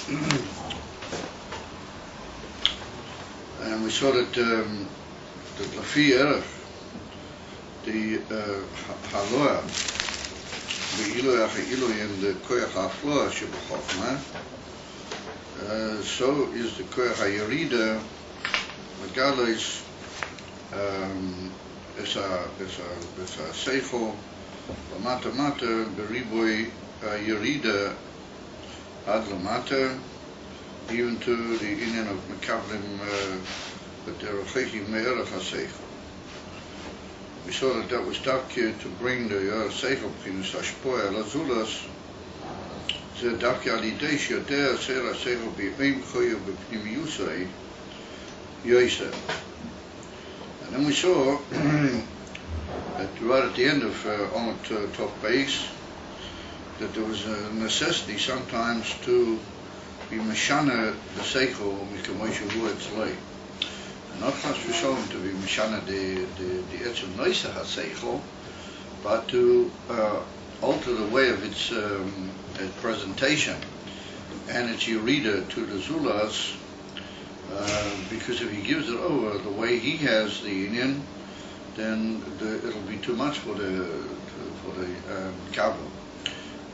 And we saw that Lafi Erech, the Haloa, Be'ilu Achi'ilu in the Koyach HaFloa Shebachokma, so is the Koyach HaYerida, Megalois, es a Seichel, Lamata Mata, Beriboi Yerida Ad Lamata, even to the Indian of Mekablim, but the Rafeki Me'erach HaSeichel. We saw that was Davke to bring the Seichel Prinus Ashpoya Lazulas, the Davke Alidei Shiotea Sera Seichel B'Im Choyo B'Pnimiusai Yoisa. And then we saw that right at the end of Omot Top Base, that there was a necessity sometimes to be Meshana the Seichel Mikamoisha Vuetzlei. Not just for showing to be Meshana the Etzem Noisa HaSeichel, but to alter the way of its presentation and its Yerida to the Zulas, because if he gives it over the way he has the Inyan, then it'll be too much for the Kabul.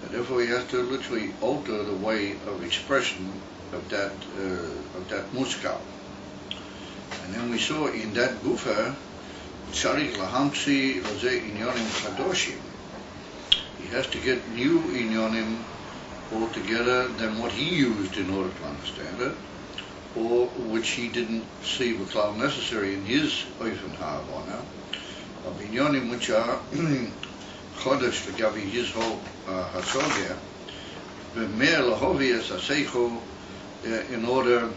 And therefore he has to literally alter the way of expression of that Muskal. And then we saw in that Gufa, Tzarich Lahamtzi Lazeh Inyonim Chadoshim. He has to get new Inyonim altogether than what he used in order to understand it, or which he didn't see B'klal necessary in his Oifen Ha'avona, of Inyonim which are Chodesh L'gavi his whole Hasogya, V'mer Lahovi Es HaSeichel, in order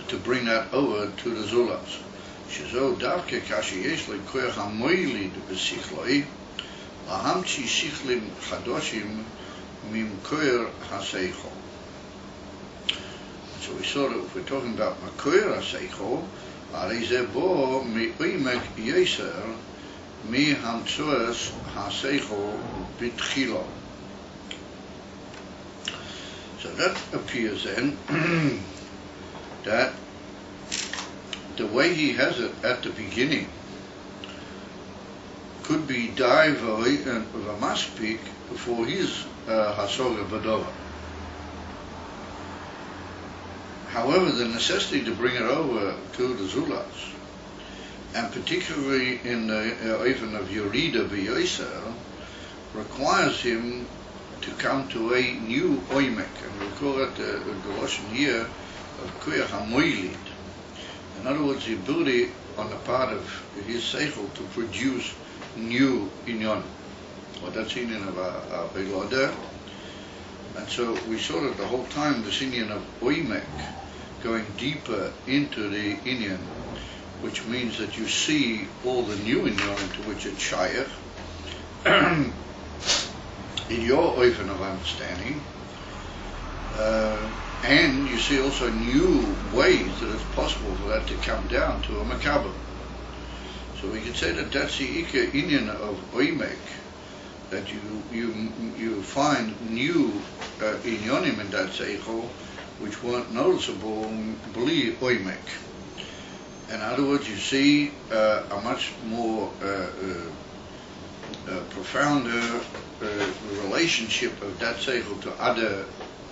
to bring that over to the Zulas. Shezo davke kashi yesh le koyach hamoili de besichloi, lahamchi sichlim chadoshim mim koyer haseichel. So we saw that if we're talking about makoyer haseichel, arize bo mi oimek yeser mi hamtzoes haseichel bitchilo. So that appears then that the way he has it at the beginning could be daivoi and vamaspik for his hasoga badova. However, the necessity to bring it over to the Zulas, and particularly in the Oifen of Yerida B'Yoser, requires him to come to a new oimek, and we call it the Lashon here of Koyach HaMoilid. In other words, the ability on the part of his Seichel to produce new Inyon, or that's Inyan of Beloda. And so we saw that the whole time this Inyan of Oimek, going deeper into the Inyan, which means that you see all the new Inyon into which it's Shayach, in your Oifen of understanding, and you see also new ways that it's possible for that to come down to a Makabel. So we could say that that's the Ika Inyan of Oimek, that you find new Inyonim in that Seichel which weren't noticeable believe Oimek. In other words, you see a much more profounder relationship of that Seichel to other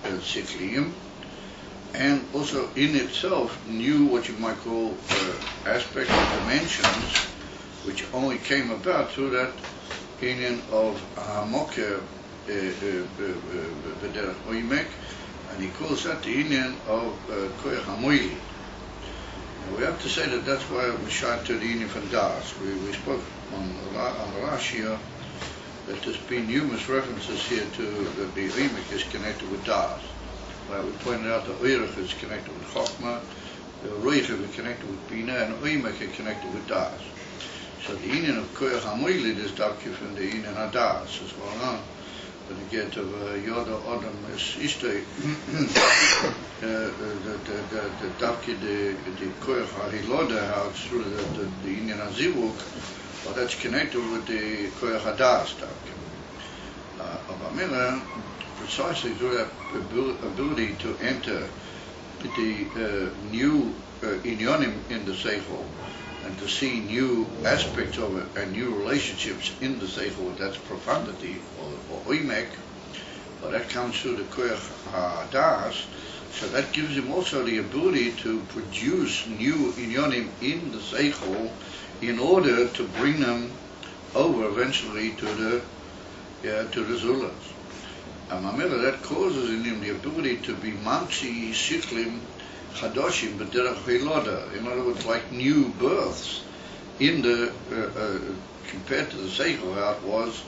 Sikliim, and also in itself new what you might call aspects or dimensions which only came about through that union of Hamoker B'derech Oimek, and he calls that the union of Koyach HaMoili. We have to say that that's why we shot to the union from Das. We spoke on the last year that there's been numerous references here to that the Oimek is connected with Das. We pointed out that Oirach is connected with Chokmah, the Roicha is connected with Bina, and Oimek is connected with Das. So the union of Koyach HaMoilid is Davke from the union of Das as well. But the get of Yoda Odom is Ishtay, the Davke, the Koyach HaHiloda, how it's through the union of Zivuk, well, that's connected with the Koyach HaDas Davke. Of Amila, precisely through that ability to enter the new inyonim in the seichel, and to see new aspects of it and new relationships in the seichel, that's profundity or oimek, but that comes through the koyach hadas. So that gives him also the ability to produce new inyonim in the seichel in order to bring them over eventually to the zulas. And Mamela, that causes in him the ability to be mamshi shiklim chadoshim b'derech hiloda. In other words, like new births in the compared to the seichel, how it was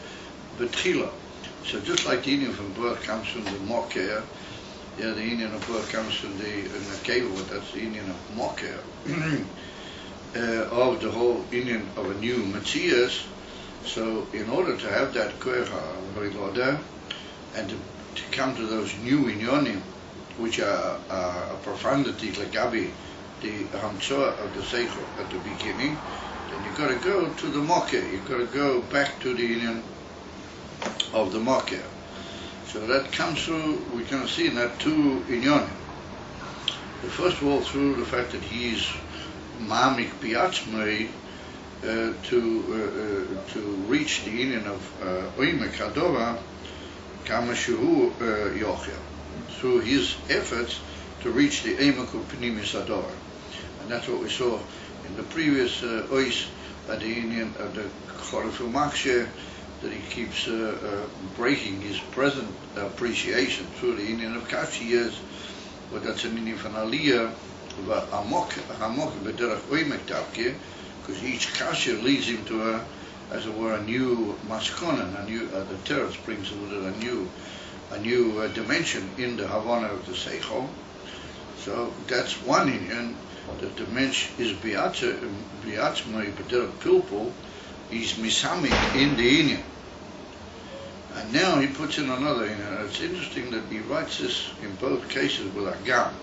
betchila. So just like the Indian from birth comes from the moker, the Indian of birth comes from the kavod, that's the Indian of moker, of the whole Indian of a new Metzias. So in order to have that koyach ha'hiloda, and to come to those new inyonim, which are a profundity legabi, the hamtzoah of the seichel at the beginning, then you've got to go to the moker. You've got to go back to the inyan of the moker. So that comes through, we're going to see in that two inyonim. First of all, through the fact that he's mamik biatzmei, to reach the inyan of oimek hadora, kama shehu yochel, through his efforts to reach the emek pnimis hadora. And that's what we saw in the previous ois at the inyan of the chorif u'makshe, that he keeps breaking his present appreciation through the inyan of kashiyas, but that's an inyan from aliyah, but hamok b'derech oimek tavke, because each kasha leads him to a, as it were, a new maskonan, a new the teretz brings with it a new dimension in the havana of the seichel. So that's one inyan, that the mensch is biatzmei b'derech pilpul, he's misami in the inyan. And now he puts in another inyan. It's interesting that he writes this in both cases with a gam,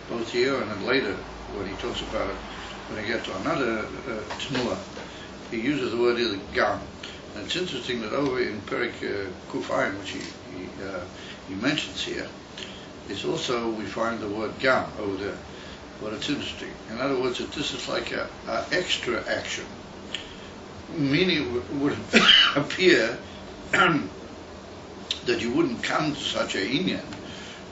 both here and then later when he talks about it. When I get to another Tnua, he uses the word either gam. And it's interesting that over in Perik Kufayin, which he mentions here, is also, we find the word gam over there. But it's interesting. In other words, that this is like a extra action. Meaning it would appear that you wouldn't come to such a inyan,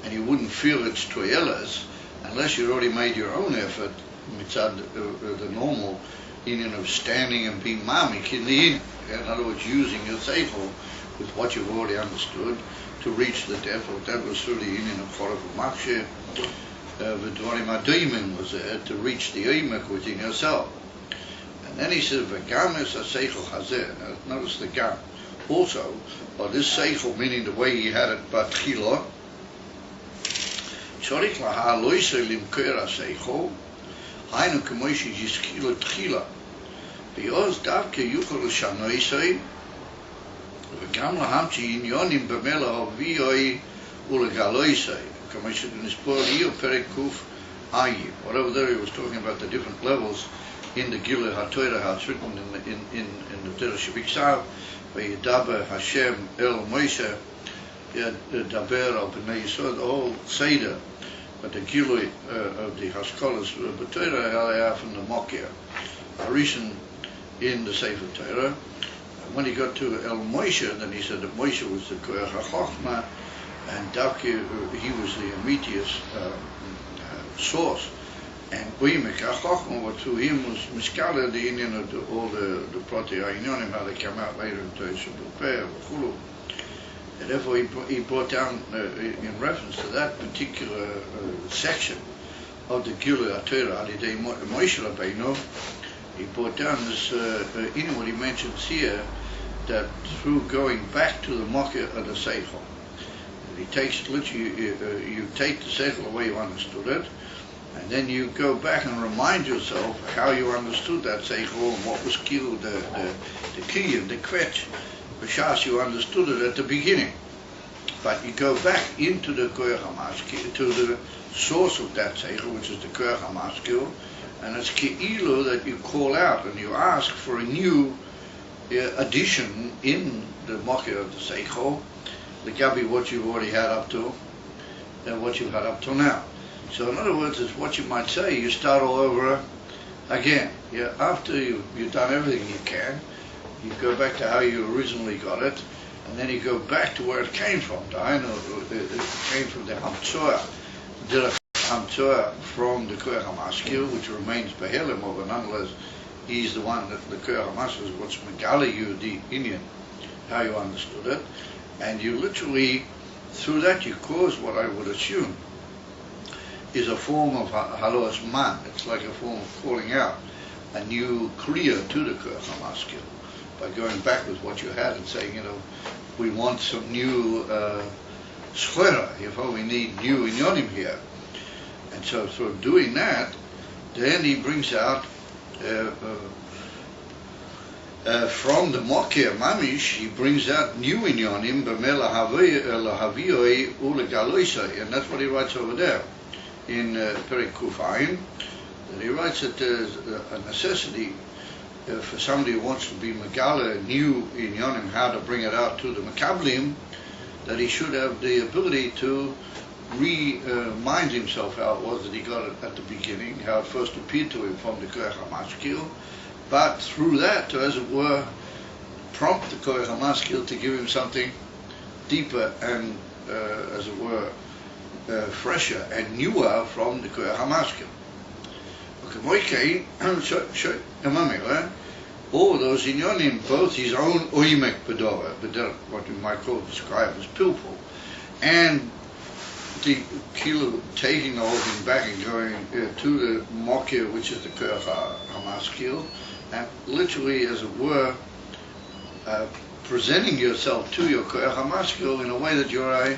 and you wouldn't feel its toyelas, unless you'd already made your own effort, mitzad the normal inyan of standing and being mamik in the inyan. In other words, using your seichel with what you've already understood to reach the depth. That was through the inyan of chorif u'makshe. V'dvarim adoimin was there to reach the emek within yourself. And then he says, "V'gam es ha-seichel hazeh." Now, notice the gam. Also, or this seichel, meaning the way he had it, batchila, tzorich laha lo yisrael limker ha-seichel, haynu k'moi sheyizkilo tchila, v'yoz davke yuchol l'shanoisei, v'gam lahamtzi inyonim b'mela haviyoi u'legaloisei, k'moi shenispor liyo perek kuf ayi. Whatever there he was talking about the different levels in the Gilui HaTorah, how it's written in the Torah Shebiksav, Vayidaber Hashem El Moshe, Daber Al Bnei Yisrael, the whole Seder, but the Gilui of the Haskalas B'Torah, how they are from the Mokia, Arishan in the Sefer Torah. When he got to El Moshe, then he said that Moshe was the Koyach HaChochma, and Davke, he was the immediate source. And Oimek HaChochma, what through him was Miskala, the inyan of all the Protei HaInyonim, how they come out later in Torah Shebukpeh, V'chulu. And therefore he brought down, in reference to that particular section of the Gilui HaTorah, Alidei Moshe Rabbeinu, he brought down this, in what he mentions here, that through going back to the Mocker of the Seichel, he takes, literally, you take the Seichel the way you understood it, and then you go back and remind yourself how you understood that seichel and what was killed, the kiyum, the kvetch, b'shas you understood it at the beginning. But you go back into the koyach hamaskil, to the source of that seichel, which is the koyach hamaskil, and it's ki'ilu that you call out and you ask for a new addition in the mocker of the seichel, the gabi what you've already had up to, and what you've had up till now. So in other words, it's what you might say, you start all over again. Yeah, after you've done everything you can, you go back to how you originally got it, and then you go back to where it came from. I know it came from the Hamtzoah, the Hamtzoah from the Koyach HaMaskil, which remains Behelim, but nonetheless, he's the one that the Koyach HaMaskil is what's Megala you, the Indian, how you understood it. And you literally, through that, you cause what I would assume is a form of halos man. It's like a form of calling out a new kriya to the Koyach HaMaskil by going back with what you had and saying, we want some new schera, we need new inyonim here. And so through doing that, then he brings out from the Mokir Mamish, he brings out new inyonim b'meh lahavioi ulegaloisai, and that's what he writes over there in Perek Kuf Ayin. That he writes that there's a necessity for somebody who wants to be Megala, new inyonim, how to bring it out to the Makablim, that he should have the ability to remind himself how it was that he got it at the beginning, how it first appeared to him from the Koyach HaMaskil, but through that to, as it were, prompt the Koyach HaMaskil to give him something deeper and, as it were, fresher and newer from the Koyach HaMaskil. All those inyonim, both his own oimek bedora, what we might describe as pilpul, and the kilo taking the whole thing back and going to the mokir, which is the Koyach HaMaskil, and literally, as it were, presenting yourself to your Koyach HaMaskil in a way that you're a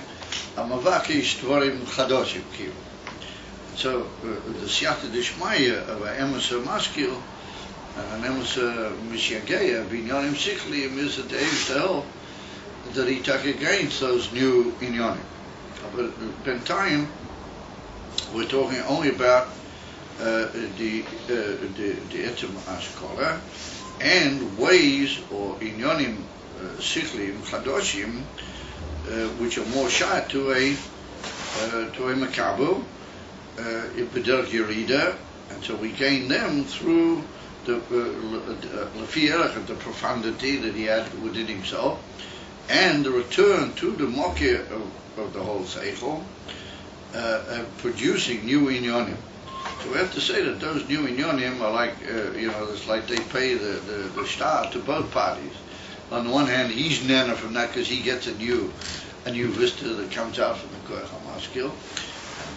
mavakish dvarim chadoshim. So the siyata dishmaya of an emes maskil and an emes mishageya binyanim sichlim is that the aim to help that he take against those new inyanim. But b'intayim we're talking only about the etzem ashkola and ways or inyanim sichlim chadoshim which are more shy to a makabel. B'derech Yerida, and so we gain them through the the profundity that he had within himself, and the return to the mokir of the whole seichel, producing new inyonim. So we have to say that those new inyonim are like, it's like they pay the star to both parties. On the one hand, he's nana from that because he gets a new vista that comes out from the Koyach HaMaskil.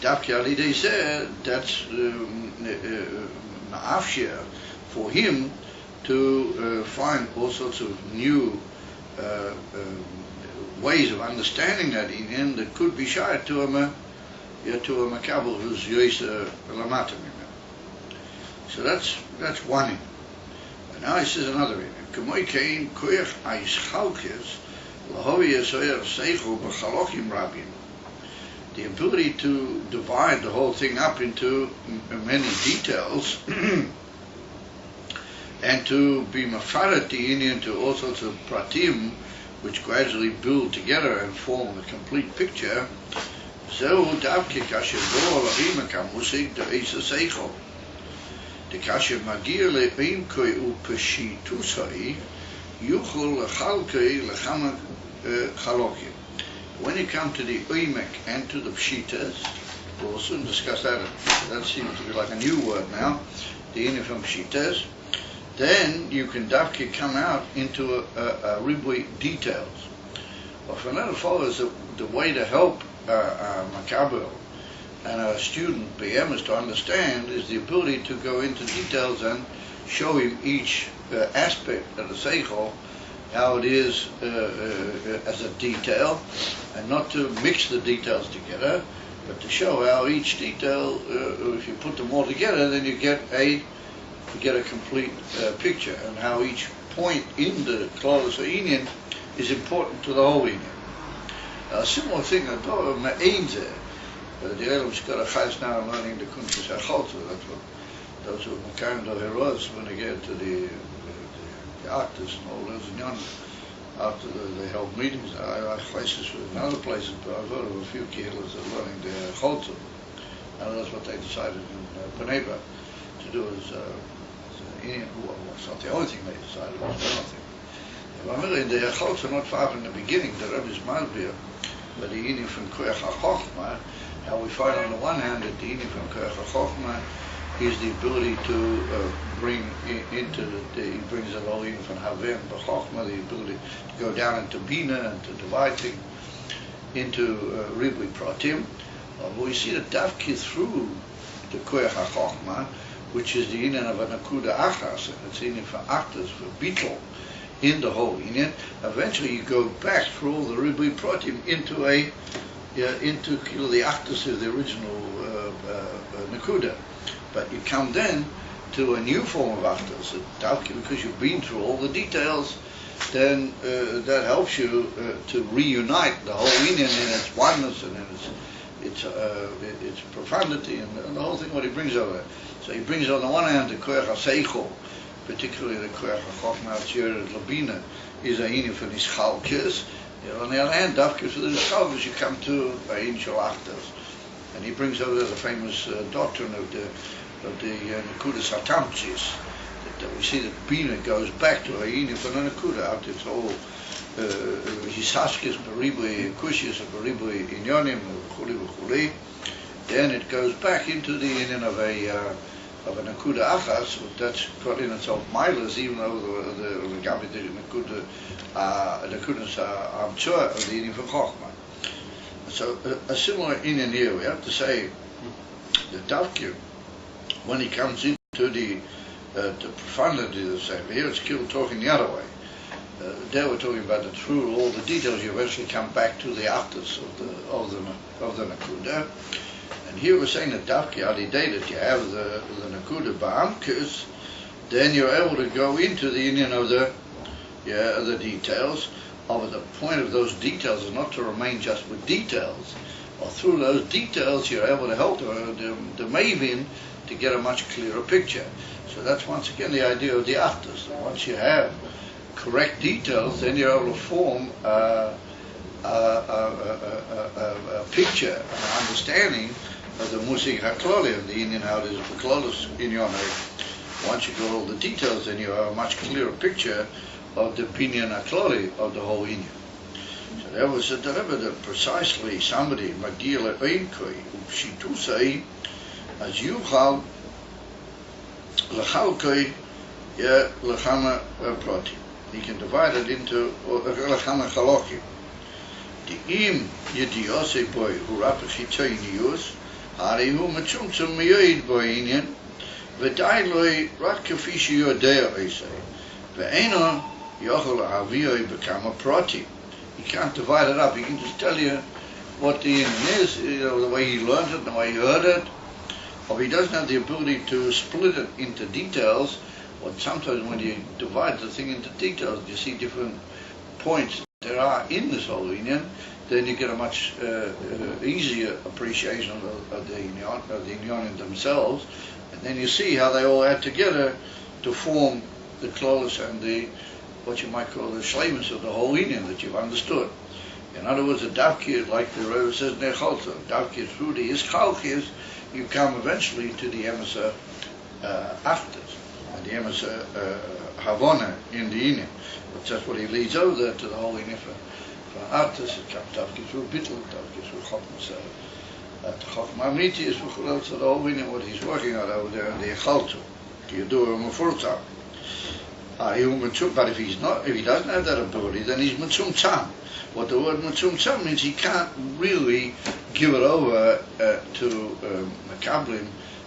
Dafki Alidei said that's ma'afshir for him to find all sorts of new ways of understanding that inyan that could be shared to a makabel who's yoisa lamata. So that's one. And now he says another in K'moy kein koyach ha'yischalkes lahovi yasoyer seichel b'chalokim rabim. The ability to divide the whole thing up into many details and to be mafaret the Indian to all sorts of pratim which gradually build together and form the complete picture. Zehu davke kasher bo alavim kamusik de eisa seichel. The kasher magir le'im koi upeshitusai yuchol lechalkei lechama chalokim. When you come to the oimek and to the pshitas, we'll soon discuss that. That seems to be like a new word now, the inner from pshitas. Then you can dafki come out into a ribui details. But for another follows the way to help makabel and a student BM is to understand is the ability to go into details and show him each aspect of the seichel, how it is as a detail, and not to mix the details together, but to show how each detail, if you put them all together, then you get a complete picture, and how each point in the Klaus Inyan is important to the whole Inyan. A similar thing, the Elam's got a chayes now learning the Kuntres HaChalta. That's what those who are kind of heroes when they get to the artists and all those young after they held meetings. I places in other places, but I've heard of a few keelers that are learning their Cholzer. And that's what they decided in Bnei Brak to do as Indian. Well, it's not the only thing they decided, it was one thing. In the Cholzer, not far from the beginning, the Rebbe's Malbir, but the Indian from Koyach HaChochma, how we find on the one hand that the Indian from Koyach HaChochma is the ability to bring into he brings the whole Indian from Haven B'Chochma, the ability to go down into Bina and to divide things into Ribui Pratim. We see the Davki through the Koyach HaChochma, which is the Indian of a Nakuda Achas, and it's Indian for Achtas, for Beetle, in the whole Indian. Eventually you go back through all the Ribui Pratim into the Achtas of the original Nakuda. But you come then to a new form of Achtas, because you've been through all the details, then that helps you to reunite the whole Indian in its oneness and in its profundity and the whole thing what he brings over there. So he brings on the one hand the Koyach HaSeichel, particularly the Koyach HaChochma Tzir Labina, is a Indian for Nischalkes. On the other hand, Davke for the Nischalkes, you come to Ein Shel Achtas. And he brings over there the famous doctrine of the Nekudas Hatamtzis, that we see that Bina goes back to a Indian for the Nekuda, out its whole Hisaskis, Baribui, Kushis, Baribui, Inyonim, Chuli, Chuli. Then it goes back into the Indian of a Nakuda Achas, that's got in itself milas, even though the Gabi the Nakudas Amtsua of the Indian from Chochma. So a similar Indian here, we have to say the Davkir, when he comes into the profundity of the Sefer, here it's still talking the other way. There we're talking about that through all the details you eventually come back to the aftas of the Nakuda. And here we're saying that Davki Adi Day, that you have the Nakuda Ba'amkus, then you're able to go into the Indian of the details. But the point of those details is not to remain just with details. Or through those details you're able to help the Mavin to get a much clearer picture. So that's once again the idea of the aftas. Once you have correct details, then you're able to form a picture, an understanding of the Musik HaKloli, of the Indian, how it is for Klolus in your name. Once you got all the details, then you have a much clearer picture of the Binyan HaKloli of the whole Indian. So there was a Rebbe that precisely somebody, Magil Einkoi, Upshitusei, as Yuchal, Lechalkoi, Lechama Proti. He can divide it into Lechama Chalokim. The Im Yediose boy who rapachitoi nius, Harihu Machumtsum Miyoid boy Indian, Vedailoi Ratkafishi Yodea Isai, Ve'eno Yochel Haviyoi Bekama Proti. He can't divide it up, he can just tell you what the Indian is, the way he learned it, the way he heard it. Or he doesn't have the ability to split it into details, or sometimes when you divide the thing into details, you see different points there are in this whole Indian, then you get a much easier appreciation of the Inyanim themselves, and then you see how they all add together to form the Klolus and the, what you might call the Shleimus of the whole Indian that you've understood. In other words, the Davkir, like the Rebbe says, Nechalta, Davkir through the Ischalkis, you come eventually to the Emesa Achtas, and the Emesa Havana in the Indian. But that's what he leads over to the whole Indian for Achtas. It comes Davkir through Bittul, Davkir through Chokmas, Chokma Amiti is for the whole Indian, what he's working on over there in the Echaltu. You do a Mufurta. But if he doesn't have that ability, then he's Mitzumtzam. What the word Mitzumtzam means, he can't really give it over to Makablim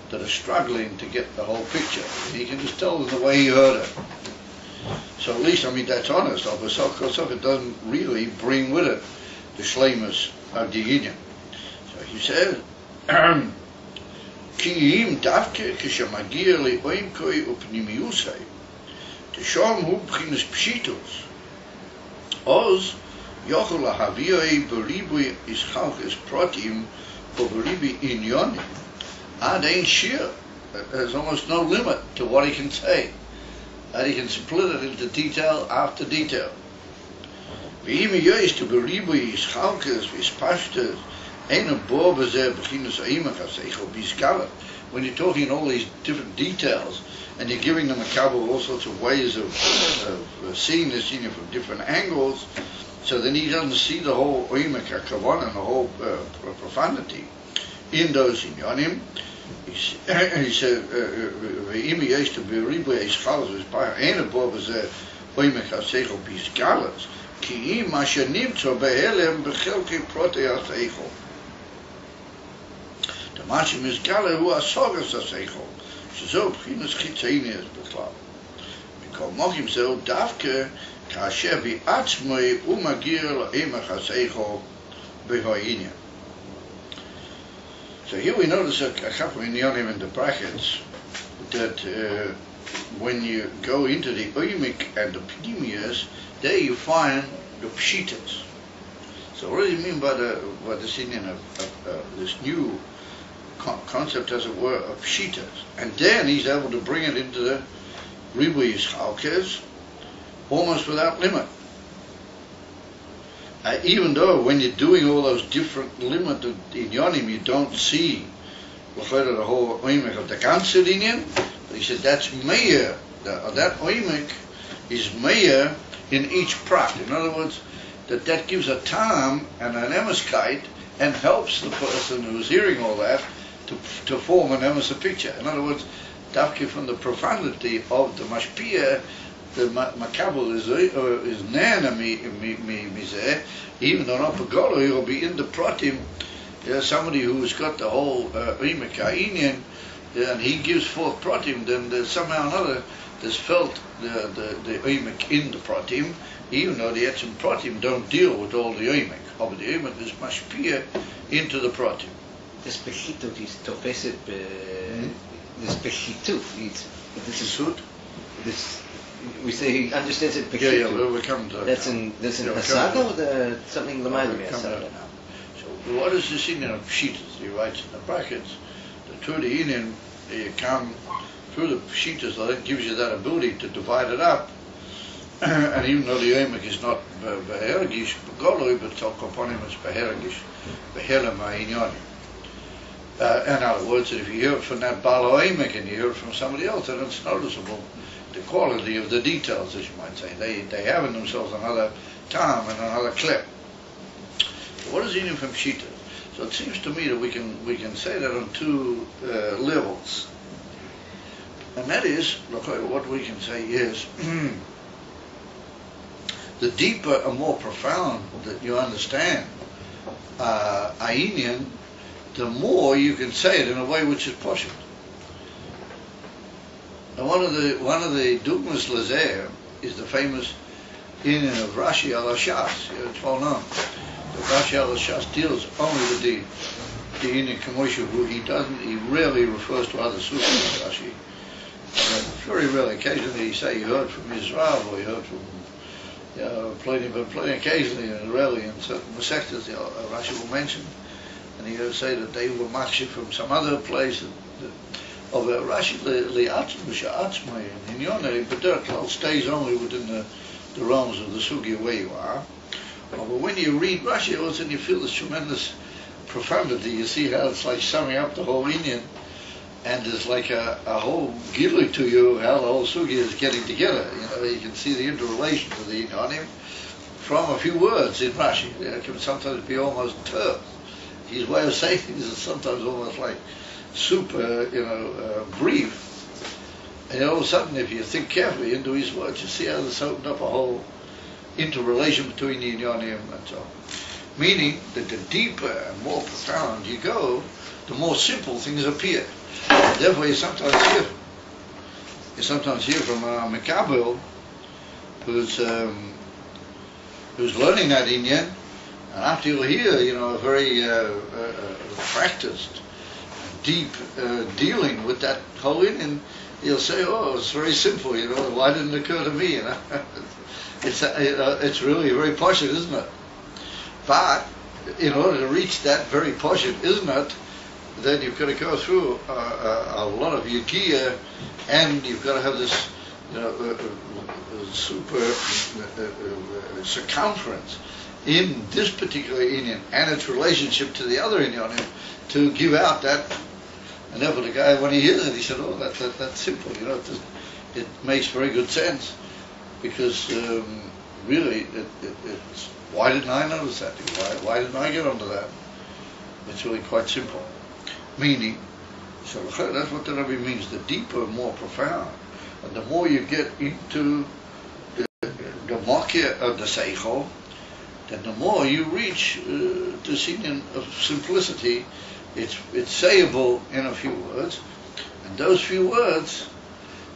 that are struggling to get the whole picture. He can just tell them the way he heard it. So at least, I mean, that's honest. But so it doesn't really bring with it the shleimus of the Indian. So he says, Ki im davke kishamagia le'oimkoi upnimiusai. Tishom hu b'chinas pshitos. Oz yochel lahavioi beribui ischalches protim or beribi inyonim. Ad ein shir. There's almost no limit to what he can say. And he can split it into detail after detail. ואם יש בריבוי ישחלקס וישפשטס, אין הבור בזה בחינוס האימך השכל ביסגלה. When you're talking all these different details, and you're giving them a cover all sorts of ways of seeing this from different angles, so then he doesn't see the whole oimek HaKavanah and the whole profundity in those inyanim. He said, ואם יש בריבוי ישחלקס וישפשטס, אין הבור בזה oimek השכל ביסגלס, כי אם מה שנמצא בהלם בחלקי פרוטי השכל. מה שמסגלה הוא הסוגס השכל, שזהו בחינס חיצייניאס בכלל. מכל מוקים זהו דווקא כאשר בעצמי הוא מגיע לעמק השכל בהעניין. So here we notice a couple of inyanim in the brackets that when you go into the oimik and the pneumias, there you find the pshitas. So what do you mean by this inyan of this new concept, as it were, of pshitas? And then he's able to bring it into the ribuy yishalkes almost without limit. Even though when you're doing all those different limited inyanim, you don't see the whole oimik of the ganze inyan, but he said that's meir, that oimik is meir in each prat. In other words, that gives a tam and an emeskite and helps the person who's hearing all that to form an emes picture. In other words, dafki from the profundity of the mashpia, the makabel is nana mizeh, even though not pagolo, he'll be in the pratim. Somebody who's got the whole oimek ha'inyan, and he gives forth pratim, then there's somehow or another there's felt the oimek in the pratim, even though the etzim pratim don't deal with all the oimek. But the oimek is mashpia into the pratim. Das Bechitut is tofeset this Bechitut. This is Sud. This we say he understands it. Bechitut. Yeah, we're coming to that. That's in Hasaga or something Lamadim Hasaga. So what is this inyan of pshitas? He writes in the brackets that through the inyan you come through the pshitas, that gives you that ability to divide it up. And even though the oimek is not behergish, begoloi, but tokoponim is behergish, behelem ha'inyanim. In other words, if you hear it from that Bala Oimek and you hear it from somebody else, then it's noticeable the quality of the details, as you might say. They have in themselves another time and another clip. So what is inyan from Pshita? So it seems to me that we can say that on two levels. And that is, look, what we can say is, the deeper and more profound that you understand Inyan, the more you can say it in a way which is possible. And one of the dugmas lazer is the famous inyan of Rashi al Hashas. It's well known. The Rashi al Hashas deals only with the inyan Kamosha, who he rarely refers to other sutras of Rashi. Very rarely. Occasionally he say he heard from Israel or he heard from plenty occasionally and rarely in certain sectors Rashi will mention. And he will say that they were makshif from some other place of Rashi li'atzmai and Inyonei, but Derklal stays only within the realms of the sugya where you are. But when you read Rashi, all of a sudden you feel this tremendous profundity. You see how it's like summing up the whole Inyan, and there's like a whole gilui to you how the whole sugya is getting together. You can see the interrelation of the Inyanim from a few words in Rashi. It can sometimes be almost terse. His way of saying things is sometimes almost like super, brief. And all of a sudden, if you think carefully into his words, you see how this opened up a whole interrelation between the Inyanim and so on. Meaning that the deeper and more profound you go, the more simple things appear. And therefore, you sometimes hear from a Mekabel who's learning that Inyan. And after you'll hear, a very practiced, deep dealing with that whole Inyan, you'll say, "Oh, it's very simple. Why didn't it occur to me?" It's really very poshut, isn't it? But in order to reach that very poshut, isn't it? Then you've got to go through a lot of yagiyah, and you've got to have this super circumference in this particular Inyan and its relationship to the other Inyanim to give out that. And therefore the guy, when he hears it, he said, oh, that's simple, it makes very good sense, because really, it's, why didn't I notice that? Why didn't I get onto that? It's really quite simple. Meaning, so that's what the Rebbe means, the deeper, more profound, and the more you get into the makia of the Seichel, then the more you reach this union of simplicity. It's sayable in a few words, and those few words,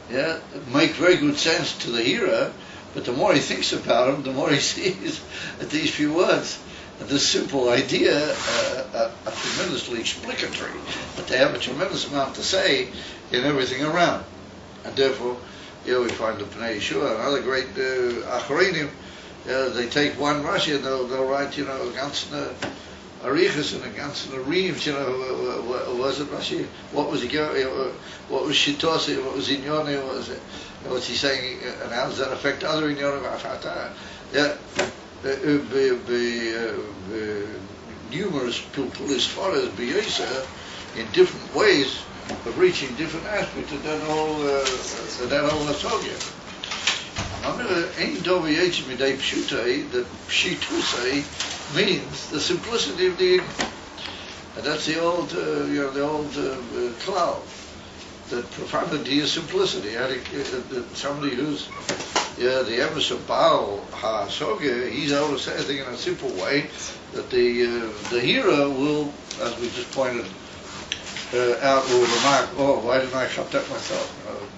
make very good sense to the hearer. But the more he thinks about them, the more he sees that these few words, this simple idea, are tremendously explicatory. But they have a tremendous amount to say in everything around, and therefore, here we find the Pnei Yeshua, another great Achronim. They take one Rashi and they'll write, against Arichas and against the Reeves, was it Rashi? What was he going? What was Shitose? What was Inyone? What's he saying? And how does that affect other Inyone? Numerous Pilpulis Faras B'Yesa in different ways of reaching different aspects of that whole Nasogya. Ein Dovi Yetzi Midei Pshutei, that Pshitusei means the simplicity of the Inyan. And that's the old, cloud, that profundity is simplicity. Somebody who's the emes of Baal HaSogya, he's able to say everything in a simple way, that the hearer will, as we just pointed out, will remark, oh, why didn't I cut that myself?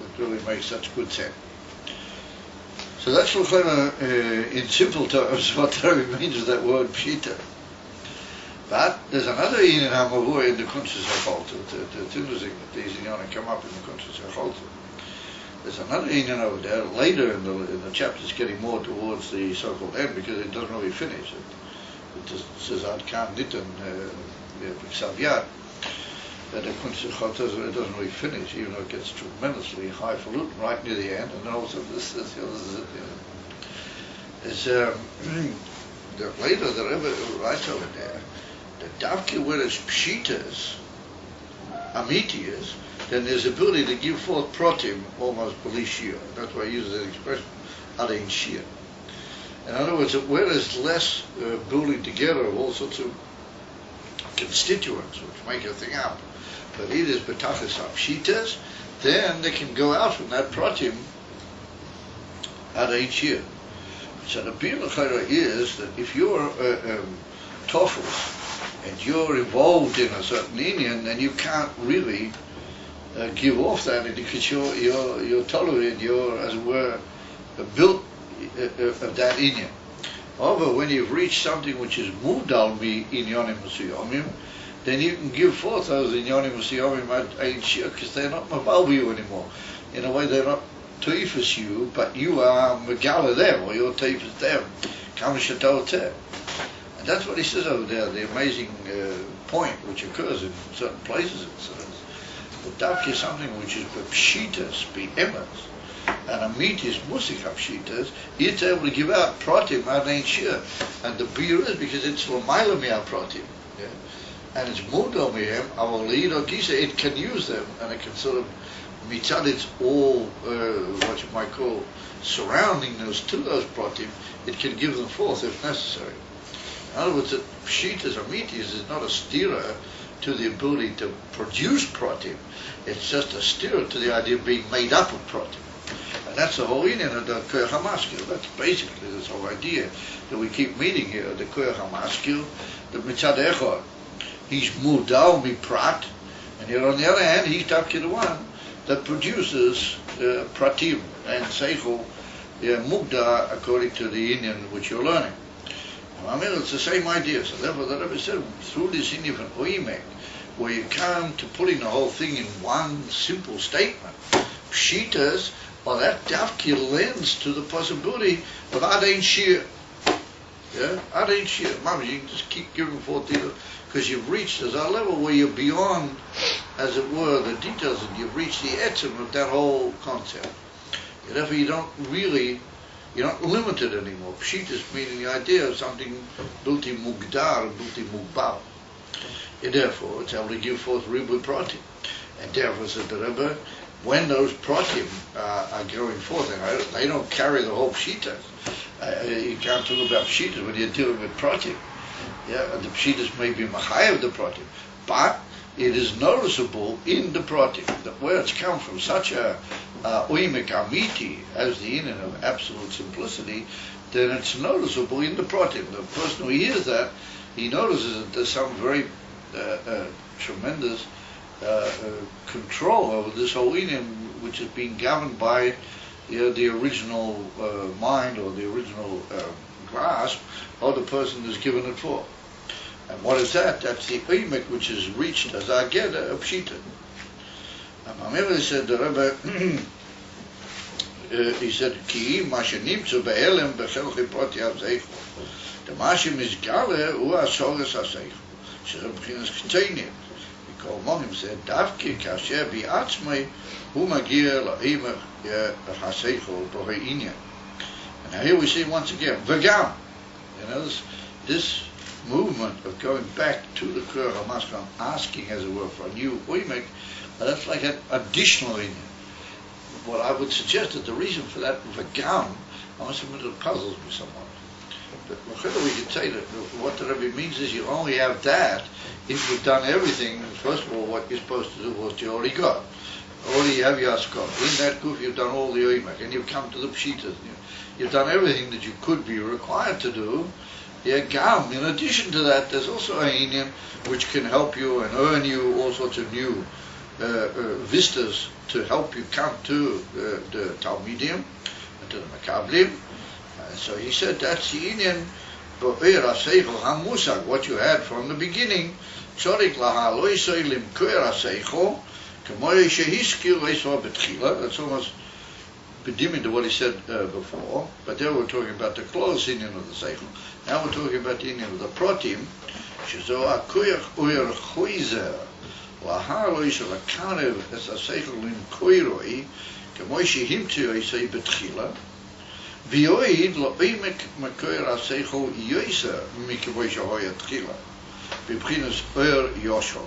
It really makes such good sense. So that's in simple terms what the Rebbe means with that word pshita. But there's another Inyan HaMavur in the Kunstz HaCholta. It's interesting that these Inyanim come up in the Kunstz HaCholta. There's another Inyan over there later in the chapter. It's getting more towards the so-called end because it doesn't really finish. It just says Ad Kan Nitan B'Ksav That the Kunstz HaCholta it doesn't really finish, even though it gets tremendously highfalutin right near the end, and then also this is later the Rebbe writes over there that Davke where it's pshitas, amitias, then there's ability to give forth protim almost belishia. That's why I use that expression, adein shia. In other words, where there's less building together of all sorts of constituents which make a thing up, but it is betachas pshitas, then they can go out from that protim adein shia. So the Biur L'Chayra is that if you're Tofus and you're involved in a certain Inyan, then you can't really give off that because you're tolerant, you're, as it were, built of that Inyan. However, when you've reached something which is Mudal Mi Inyanim Musiyomim, then you can give forth those Inyanim Musiyomim at Ein Shir because they're not Mabalbi you anymore. In a way, they're not Teifus you, but you are Megala them, or your Teifus them. Kamashatote. And that's what he says over there, the amazing point which occurs in certain places. It says that Davki is something which is Pshitas, Emes, and Amit is Musika Pshitas, it's able to give out Pratim, Adein Shir. And the Biur is because it's Lamaila Mia Pratim. And it's Mudo Mihem, Avolido Gisa, it can use them, and it can sort of mitzad it's all what you might call surrounding those pratim, it can give them forth if necessary. In other words, that pshitas or mitis is not a stira to the ability to produce pratim. It's just a stira to the idea of being made up of pratim. And that's the whole inyan of the Koyach HaMaskil. That's basically this whole idea that we keep meeting here, the Koyach HaMaskil, the mitzad echad. He's mudal miprat, and yet on the other hand, he's Davki the one that produces pratim and seichel mugda according to the Inyan which you're learning. I mean, it's the same idea. So therefore, the Rebbe said, through this Inyan of Oimek, where you come to putting the whole thing in one simple statement, pshitas, or that Davki lends to the possibility of adein shir. Adein shir. Mom, you can just keep giving forth the, because you've reached there's a level where you're beyond, as it were, the details, and you've reached the etzem of that whole concept. Therefore, you're not limited anymore. Pshitas meaning the idea of something bilti mugdar, bilti mugbal. And therefore, it's able to give forth ribui pratim. And therefore, said the Rebbe, when those pratim are going forth, and they don't carry the whole pshita. You can't talk about pshitas when you're dealing with pratim. Yeah, the pshitas may be machayev the pratim, but it is noticeable in the pratim that where it's come from such a oimek amiti as the inyan of absolute simplicity, then it's noticeable in the pratim. The person who hears that, he notices that there's some very tremendous control over this whole inyan, which is being governed by the original mind or the original grasp of the person who's given it for. And what is that? That's the oimek which is reached as ageda of pshita. And Mamela said, the Rebbe, he said, Ki mashanim tzu be'elem b'chelchi proti ha-zeichu. The mashim is gale hu ha-sogas ha-zeichu. She'er b'chinas k'teinim. Kol Monim said, Davki kasher bi'atzmei hu magia la'imach ha-zeichu b'hoi inyan. And now here we see once again, v'gam. You know, this movement of going back to the Kur HaMaskal, asking, as it were, for a new oimek, that's like an additional inyan. What I would suggest that the reason for that v'gam, I must admit it puzzles me somewhat. But we could say that what the Rebbe means is you only have that if you've done everything. First of all, what you're supposed to do was you already got. Already have your skot. In that goof you've done all the oimek, and you've come to the pshitas. You've done everything that you could be required to do. Yeah, gam. In addition to that, there's also a inyan which can help you and earn you all sorts of new vistas to help you come to the Talmidim and to the Makablim. So he said that's the inyan b'oir ha-seichel ha-musag, what you had from the beginning. Tzorik laha lo yisoi limkoir ha-seichel k'moy shehiskir leisva b'tchila. That's almost bediming to what he said before, but there we're talking about the close inyan of the seichel. Now we're talking about the inyan of the pratim. Shezo ha-koyach oir choizer laha lo yisoi lakanev es ha-seichel limkoiroi k'moy shehimtio yisoi b'tchila. V'yoid lo oimek makoir ha-seichel yoiser mikavoy shehoya tchila b'bchinas oir yosho.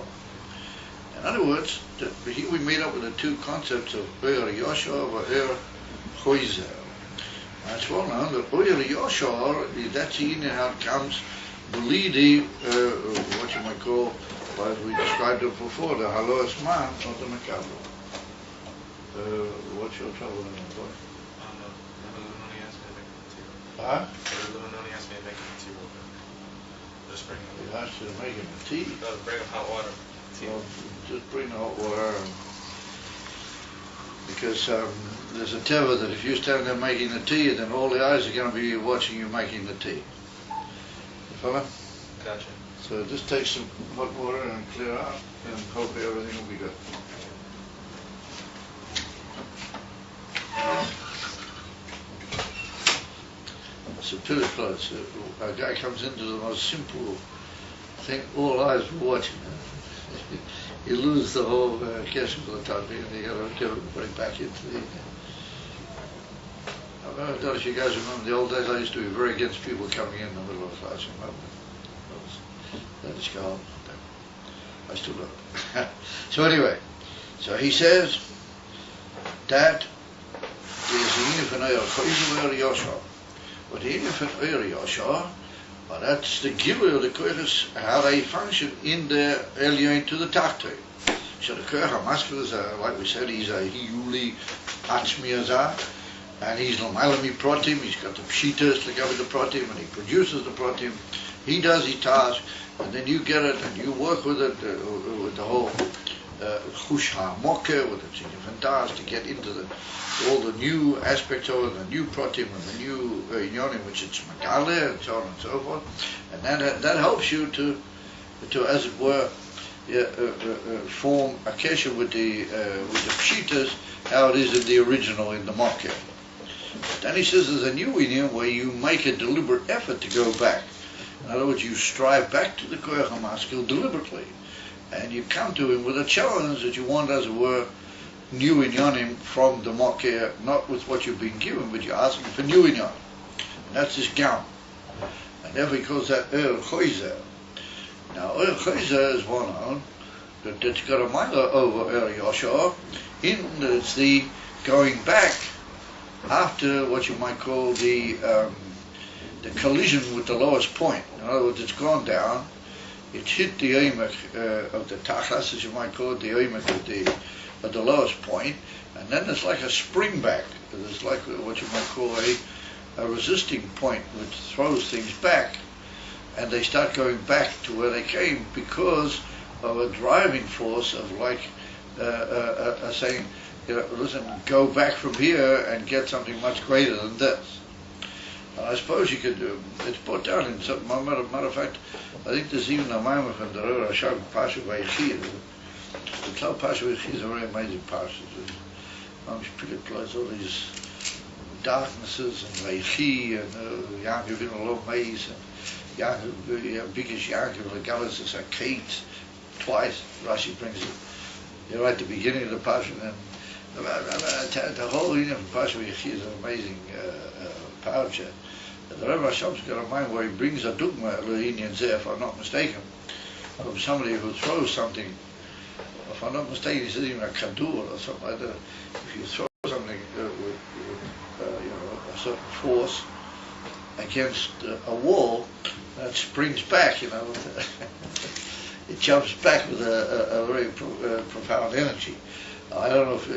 In other words, here we made up with the two concepts of oir yosho or oir choizer. It's well known that oir yosho, that's the inyan how it comes, b'lidi, what you might call, as we described it before, the haloas man of the makabel. What's your trouble in that boy? Huh? Just bring He has to make him a tea. bring up hot water. Well, just bring the hot water. Because there's a teva that if you stand there making the tea, then all the eyes are going to be watching you making the tea. You follow? Gotcha. So just take some hot water and clear out, and hopefully everything will be good. So pitiful, a guy comes into the most simple thing, all eyes are watching. You lose the whole kesher for the time being, and you got to go right back into the. I don't know if you guys remember the old days. I used to be very against people coming in the middle of class. That is gone. I still don't. So anyway, so he says that is the inyan from Oir Yosha. But the inyan from Oir Yosha, well, that's the gilui of the koiches, how they function in the elyon to the tachtoi. So the koich HaMaskal is, like we said, he's a hiyuli atzmiyazah, and he's l'mailami pratim. He's got the pshitas to cover the pratim, and he produces the pratim. He does his task, and then you get it and you work with it, with the whole chush ha'mokeh, with the tziniv das, to get into all the new aspects of it, the new pratim and the new inyonim, which it's megale, and so on and so forth. And that helps you to, as it were, form a kesher with the pshitas, how it is in the original, in the mokeh. Then he says there's a new inyan where you make a deliberate effort to go back. In other words, you strive back to the koich HaMaskal deliberately, and you come to him with a challenge that you want, as it were, new inyanim from the Makir, not with what you've been given, but you're asking for new inyanim. And that's his gam. And therefore he calls that Choizer. Now Choizer is one on that's got a mile over Yosha, in that it's the going back after what you might call the collision with the lowest point. In other words, it's gone down, it's hit the oimek of the tachas, as you might call it, the oimek of the lowest point, and then it's like a spring back. It's like what you might call a resisting point, which throws things back, and they start going back to where they came because of a driving force of like saying, listen, go back from here and get something much greater than this. And I suppose you could do, it's brought down in some, matter of fact, I think there's even a Maimon from the Ror Hasham, Pasha Vayechi. The Klal Pasha Vayechi is a very amazing Pasha. All these darknesses and Vayechi and Yaakov in a low maze and Yaakov, biggest Yaakov, the Galus is a Kate, twice, Rashi brings it. Right at the beginning of the Pasha, and the whole union of Pasha Vayechi is an amazing parasha. The Rebbe Hasham's got a mind where he brings a dugma, if I'm not mistaken, from somebody who throws something. If I'm not mistaken, he says even a kadur or something like that. If you throw something with a certain force against a wall, that springs back, it jumps back with a very profound energy. I don't know if,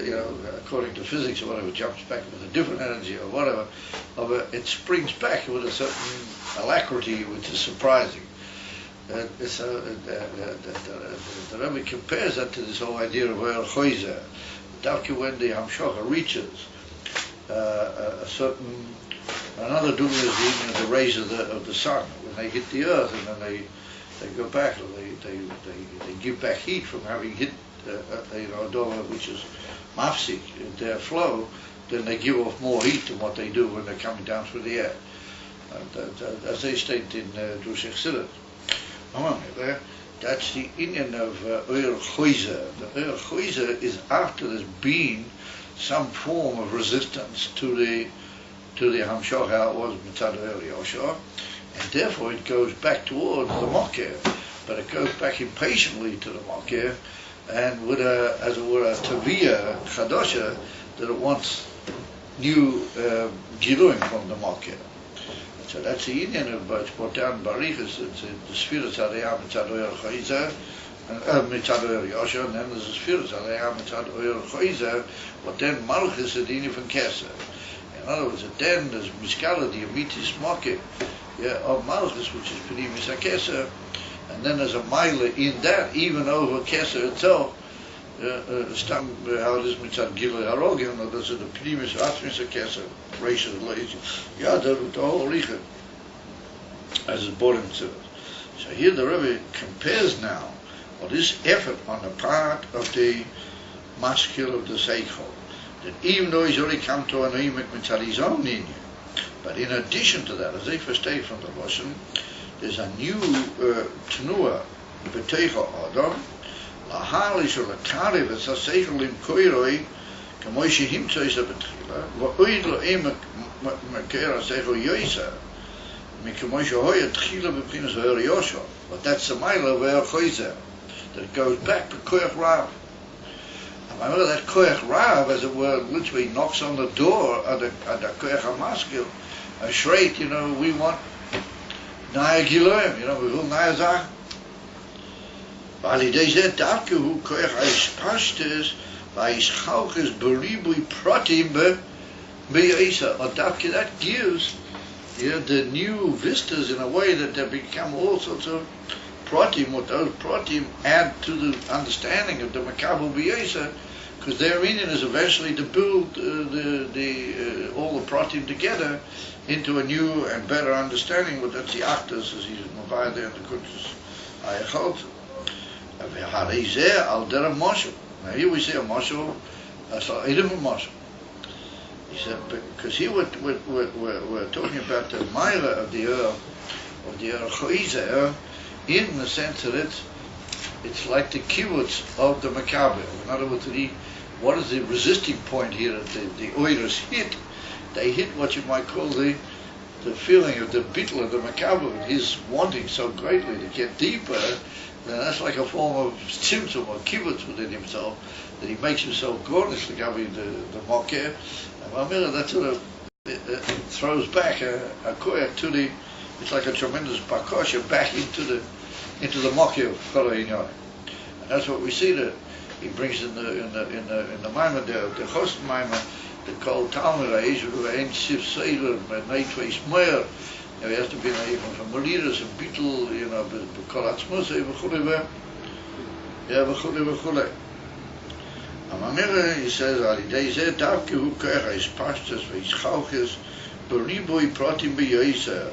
according to physics or whatever, it jumps back with a different energy or whatever, but it springs back with a certain alacrity which is surprising. The Rebbe compares that to this whole idea of Oyer Choizer. When the Hamshocha reaches a certain, another dugma is the rays of the sun, when they hit the earth and then they go back, or they give back heat from having hit a dollar which is mafsik in their flow, then they give off more heat than what they do when they're coming down through the air. As they state in Drush Chassidus. That's the Indian of Oyer Choizer. The Oyer Choizer is after there's been some form of resistance to the Hamshoch, how it was Mitzad Oyer Yosha, and therefore it goes back towards the Makir, but it goes back impatiently to the Makir, and with as it were, a Taviyah Chadosha, that it wants new Giluim from the Makir. So that's the Indian of it's brought down Barichas, it's the Sfiras Adayah Mitzad Oyer Choizer, Mitzad Oyer Yosha, and then there's the Sfiras Adayah Mitzad Oyer Choizer, but then Malchus Adini from Keser. In other words, then there's Miskala, the Amitis Makir, of Malchus, which is Penimis HaKeser, and then there's a Maila in that, even over Keser itself, Stam, how it is Mitzad Gilui Harogim, or there's the Penimis Atmis HaKeser, Reisha, the whole Richa, as it's brought into it. So here the Rebbe compares now, or this effort on the part of the maskil of the Seichel, that even though he's already come to an Oimek Mitzad his own Inyan, but in addition to that, as they first state from the Lashon, there's a new Tnua, B'teicha Adam, Lahalish or Lakarev, it's a Seichel im Koiroi, Kamoy Shehim Tzoisa B'tchila, V'oid lo Emek Makera Seichel Yoisa, Mikamoy Shehoya Tchila B'pinas Oyer Yosha, but that's the Maila of Oyer Choizer, that it goes back to Koyach Rav. Remember that Koyach Rav, as it were, literally knocks on the door at the Koyach HaMaskil, a straight, we want Naya Giloim, we will Naya Zach. Validei Zeh Davke Hu Koyach HaIshpashtes VaIshchalches Beribui Pratim Be'Yisa. Or Davke, that gives the new vistas in a way that they become all sorts of Pratim, what those Pratim add to the understanding of the Makabel Be'Yisa, because their meaning is eventually to build all the Pratim together into a new and better understanding. But that's the Achtas, as he's Mavai there in the Kutus Ayachot. Now here we see a Moshel, a different Moshel. He said, because here we're talking about the Maila of the Choizer, in the sense that it's like the kibbutz of the Makabel. In other words, what is the resisting point here that the oilers hit? They hit what you might call the feeling of the bittul of the makabel, his wanting so greatly to get deeper. Then that's like a form of tzimtzum or kibbutz within himself, that he makes himself gorgeous, like the mokeh. And Mamela, that sort of throws back a koyach to the, it's like a tremendous bakosha back into the mokeh of Kol HaInyan. And that's what we see that he brings in the Maimon, the Chosin Maimon, the Kol Talmud, Ein Sif Seiler, Neitweis Meir. He has to be even from Molidas and Beetle, Kol Atzmus, V'chulei V'chulei. Amamira, he says, Alidei Zeh Davke Hu Koyach Ha'is Pashtas V'His Chalches B'Ribui Pratim B'Yoiser.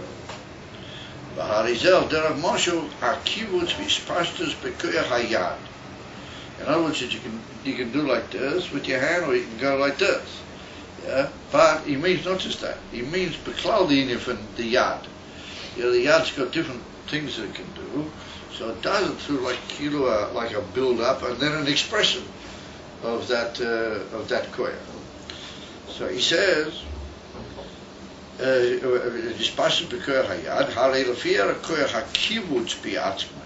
V'Harizel Derech Moshe HaKivutz V'His Pashtas B'Koyach HaYad. In other words, you can do like this with your hand, or you can go like this. Yeah, but he means not just that. He means beklal the inyan the yad. The yad's got different things that it can do. So it does it through like a build up and then an expression of that koyach. So he says, "Dispassion bekoyach hayad harei lefier koyach hakivutz biatzmai."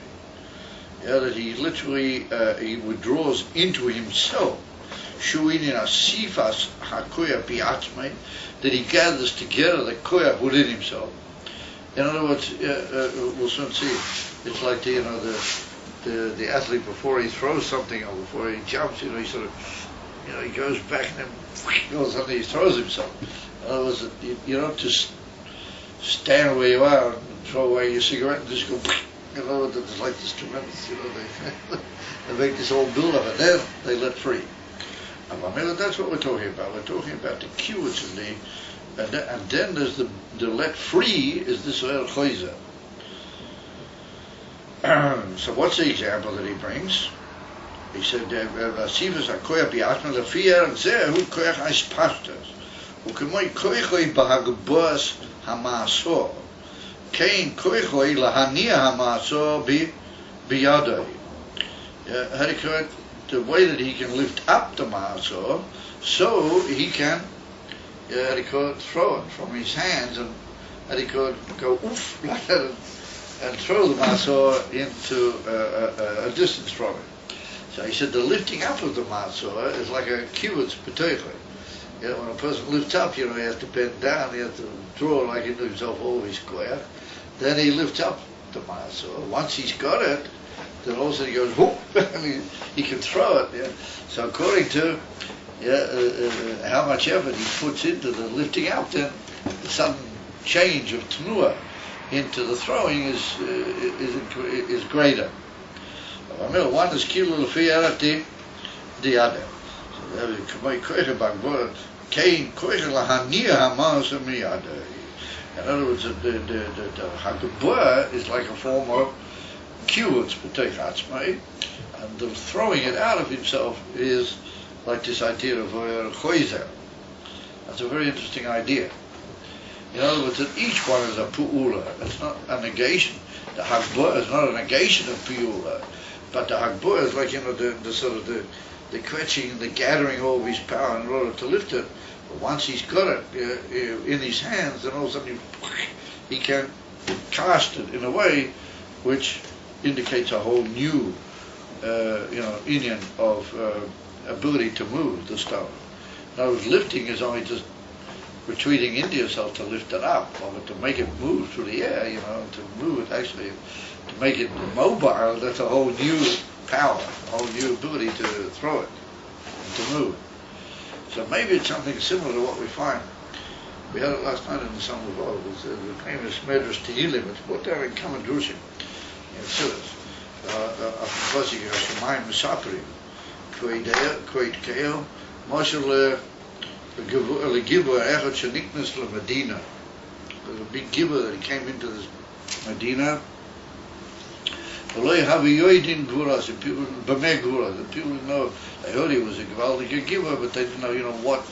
Yeah, that he literally he withdraws into himself. Shuinin asifas hakoyach biatzmai, that he gathers together the koyach within himself. In other words, we'll soon see. It's like the athlete before he throws something or before he jumps. He sort of, he goes back and then goes and he throws himself. In other words, you don't just stand where you are and throw away your cigarette and just go. It's like this tremendous. They make this whole build up and then they let free. And that's what we're talking about. We're talking about the kibbutz and then there's the let free is this choizer. So what's the example that he brings? He said, "Sivas hakoyach bi'atma lefier zeh hu koyach ha'is pashtas, u'kemoi koyachoi b'hagboas ha'ma'asor, kein koyachoi lahaniah ha'ma'asor biyadoi." The way that he can lift up the ma'asor, so he can throw it from his hands, and he could go oof like that and throw the ma'asor into a distance from it. So he said the lifting up of the ma'asor is like a kibbutz b'toichoi. When a person lifts up, he has to bend down, he has to draw like into himself all his koyach. Then he lifts up the ma'asor. Once he's got it, then all of a sudden he goes whoop, and he can throw it. Yeah? So according to how much effort he puts into the lifting up, then the sudden change of tenuah into the throwing is greater. One is kilu lefiarati the other. In other words, the hagabah is like a form of kibbutz b'teich atzmai, and the throwing it out of himself is like this idea of choizer. That's a very interesting idea. In other words, that each one is a pu'ula. It's not a negation. The hagbah is not a negation of pu'ula, but the hagbah is like the sort of the quetching, the gathering all of his power in order to lift it. But once he's got it in his hands, then all of a sudden he can cast it in a way which indicates a whole new, inyan of ability to move the stone. In other words, lifting is only just retreating into yourself to lift it up, or to make it move through the air, to move it actually, to make it mobile, that's a whole new power, a whole new ability to throw it, and to move it. So maybe it's something similar to what we find. We had it last night in the Summer Vogue. It's the famous Medrash Tehillim. It's put there in Kama Drushim, in Silas. After Hashemayim Misaprim, Koit Keo, Moshe Legibur Echad Sheniknas LeMedina. There's a big gibber that he came into this Medina. The people didn't know. They heard he was a gewaldige giver, but they didn't know,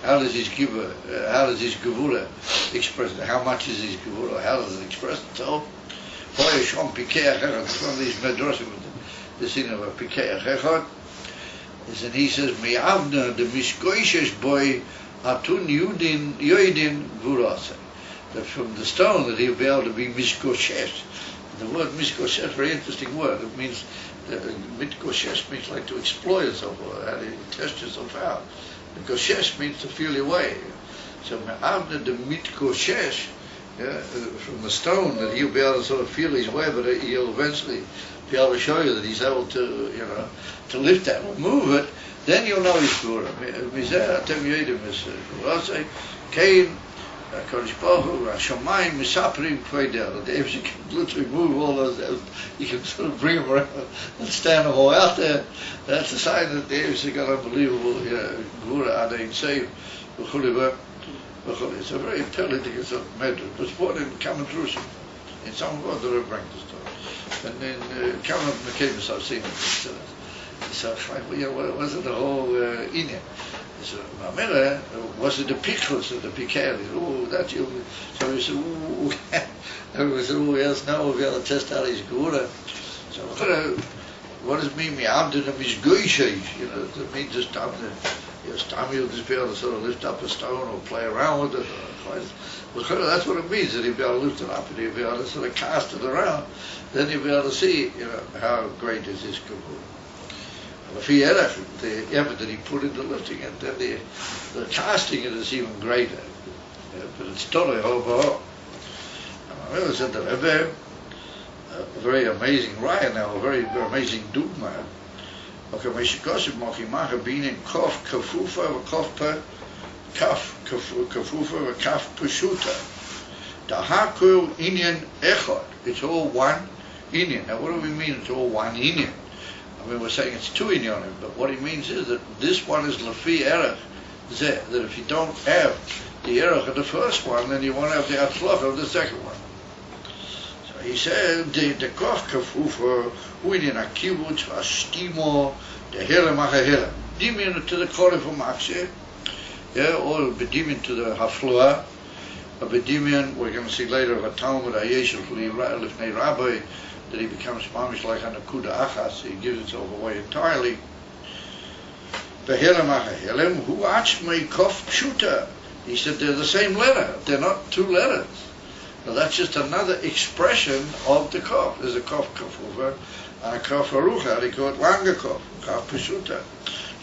how does his giver, how does his gevura express it? How much is his gevura? How does it express itself? It's one of these medrashim, the scene of a pikeach echad. And he says, "Me avna the mishkoishes boy atun yudin yoidin vurase." That from the stone that he'll be able to be mishkoshes. The word mishkoshes, very interesting word. It means mishkoshes means like to exploit yourself, or how to test yourself out. Mishkoshes means to feel your way. So me avna the mishkoshes. From the stone, that he'll be able to sort of feel his way, but he'll eventually be able to show you that he's able to, to lift that or move it. Then you'll know he's Gura. Cain, Kodesh Baruch Hu, Hashamayim, Misaprim, Kvedel. The Eivsik can literally move all those. You can sort of bring them around and stand them all out there. That's a sign that the Eivsik got unbelievable Gura Adain Save. It's a very intelligent sort of matter. It was born in Kamen Jerusalem. In some of the Rebbe the story. And then Kamen McCabe, I've seen it. So, was it the whole Indian? So, Mamela, was it the pickles or the pickles? Oh, that you. So we said, ooh. And we said, oh, yes, now we'll be able to test out his Gura. So, what does it mean? Me'abdin of his goyshay? It means just Tommy will just be able to sort of lift up a stone or play around with it. That's what it means, that he'll be able to lift it up and he'll be able to sort of cast it around. Then you'll be able to see, how great is his kabul. The effort that he put into lifting it, then the casting it is even greater. But it's totally over. I remember said that Rebbe, a very amazing raya now, a very amazing dogma. Okay, Meshikoshim Mochimacha being in Kof Kafufa or Kof Kaf Kafufa or Kaf Pushuta. Dahaku Inyan Echot. It's all one Inyan. Now, what do we mean? It's all one Inyan. I mean, we're saying it's two Inyanim, but what he means is that this one is Lafi Erech Zeh. That if you don't have the Erech of the first one, then you won't have the Atzlach of the second one. He said the Kof Kafufa Uinin Akibutz Vastimo the Helem Achahelem. Dimion to the Korif Makshe, or Bedimion to the Haflua, a Bedimion we're going to see later of a Talmud Ayeshel Lifnei Rabbi, that he becomes mamish like an Akuda Achas, he gives himself away entirely. The Helem Achahelem, who Achmei Kof Pshuta. He said they're the same letter, they're not two letters. Now that's just another expression of the Kof. There's a Kof Kafufa and a Kof Arucha. They call it Langa Kof, Kof Peshuta.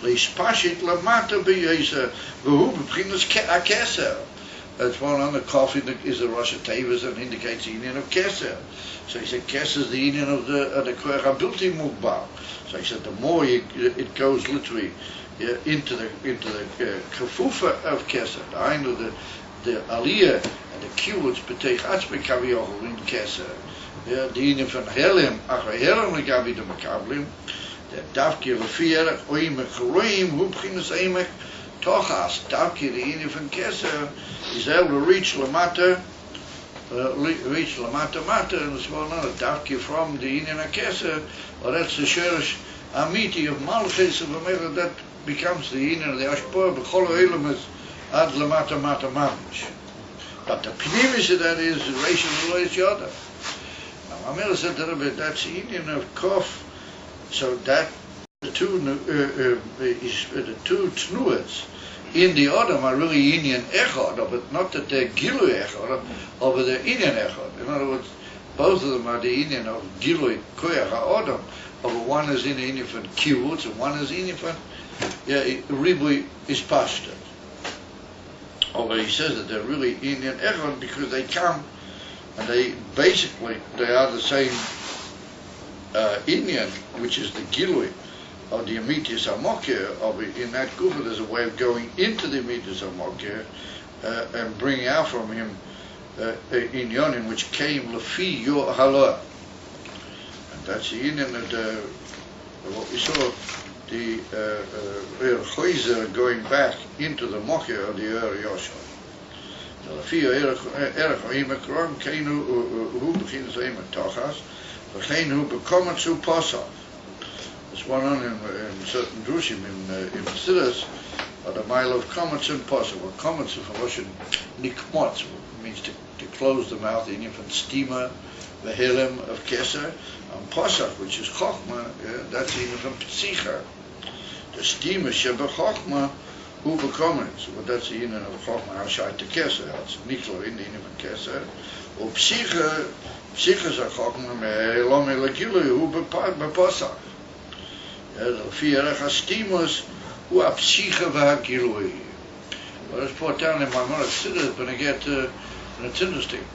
Leispashit Lamata B'Yesa V'hu B'Pchinas Keser. That's one on the Kof is a Rosh Tevas and indicates the union of Keser. So he said Keser is the union of the Koach HaBilti Mugbal. So he said the more it goes literally into the Kafufa of Keser, the Aliyah, the kibbutz beteich atzmei kaviyachol in keser. The inyan van Helem, achar Helem legabi de makablim. The davke lefi erech oimek roim hu b'chinas eimek tochas. Davke the inyan van keser is able to reach lamata mata, and it's well known. Davke from the inyan of keser, or that's the sherish amiti of malchus of Amela, that becomes the inyan of the ashpor b'chol ha'elam is ad lamata mata mamish. But the pnimish of that is Reish Elois Yoda. Now, Mamela said that that's the Indian of Kof, so that the two tnuas in the Odom are really Indian Echad, but not that they're Gilui Echad, but they're Indian Echad. In other words, both of them are the Indian of Gilui Koyach HaOdom, but one is in the Indian for Kibbutz and one is Indian for Ribui is Pashta. Although he says that they're really Indian Echad because they come and they are the same Indian, which is the Gilui of the Amitis HaMokeh. In that Gufa there's a way of going into the Amitis HaMokeh and bringing out from him Inyanim which came Lefi Yor Haloah. And that's the Indian of what we saw, the Choizer going back into the Mokia of the Yoshua. The Lefi Erech Oimek Rom Keinu Hu B'chinas Eimek Tochas V'cheinu B'komatzu Posach. There's one on in certain drushim in Siddas, the mile of Komatzu and Posach. Well, Komatzu from Russian Nikmotz means to close the mouth, the infant steamer, the Helem of Keser, and Posach, which is Chochma, that's even from Psicha. the steamer sheba chokma who becomes. But that's the inyan of chokma hashai te keser. That's niklo in the inyan of keser. Or psyche za chokma me lo me legilu who bepasach. The fear hastimos who a psyche v'hagilui. Well, it's put down in my Maimonides, but I get, and it's interesting.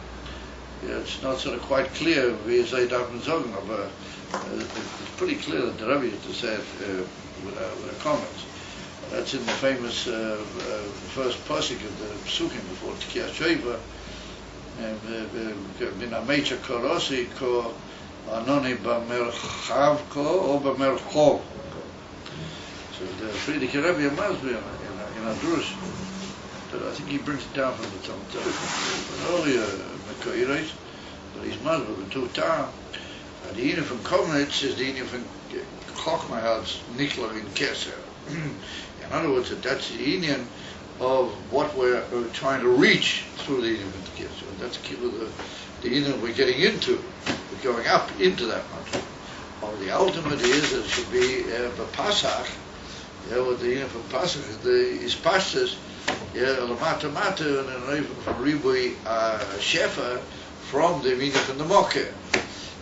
Yeah, it's not sort of quite clear wie zij dat moet zeggen, but it's pretty clear that the Rebbe used to say it with a comment. That's in the famous first pasuk of the Psukim before Tekiyah Sheva. Bin HaMeitzer Korosi ko Anoni B'merchav ko or B'merchov. So the Friedrich Rebbe must be in a drush. But I think he brings it down from the Talmud an earlier Mekoiros, but he's Masber with two Tam. And the Ina from Komenitz is the Ina from Chochma has Nikla in Keser. In other words, that's the Indian of what we're trying to reach through the Ina from Keser. That's the Ina we're getting into. We're going up into that mountain. Well, the ultimate is that it should be Pasach. Yeah, what the Ina from Pasach is Pashtas. Yeah, Lamata Mata and from Ribui Shefa from the Mina from the Mokkeh.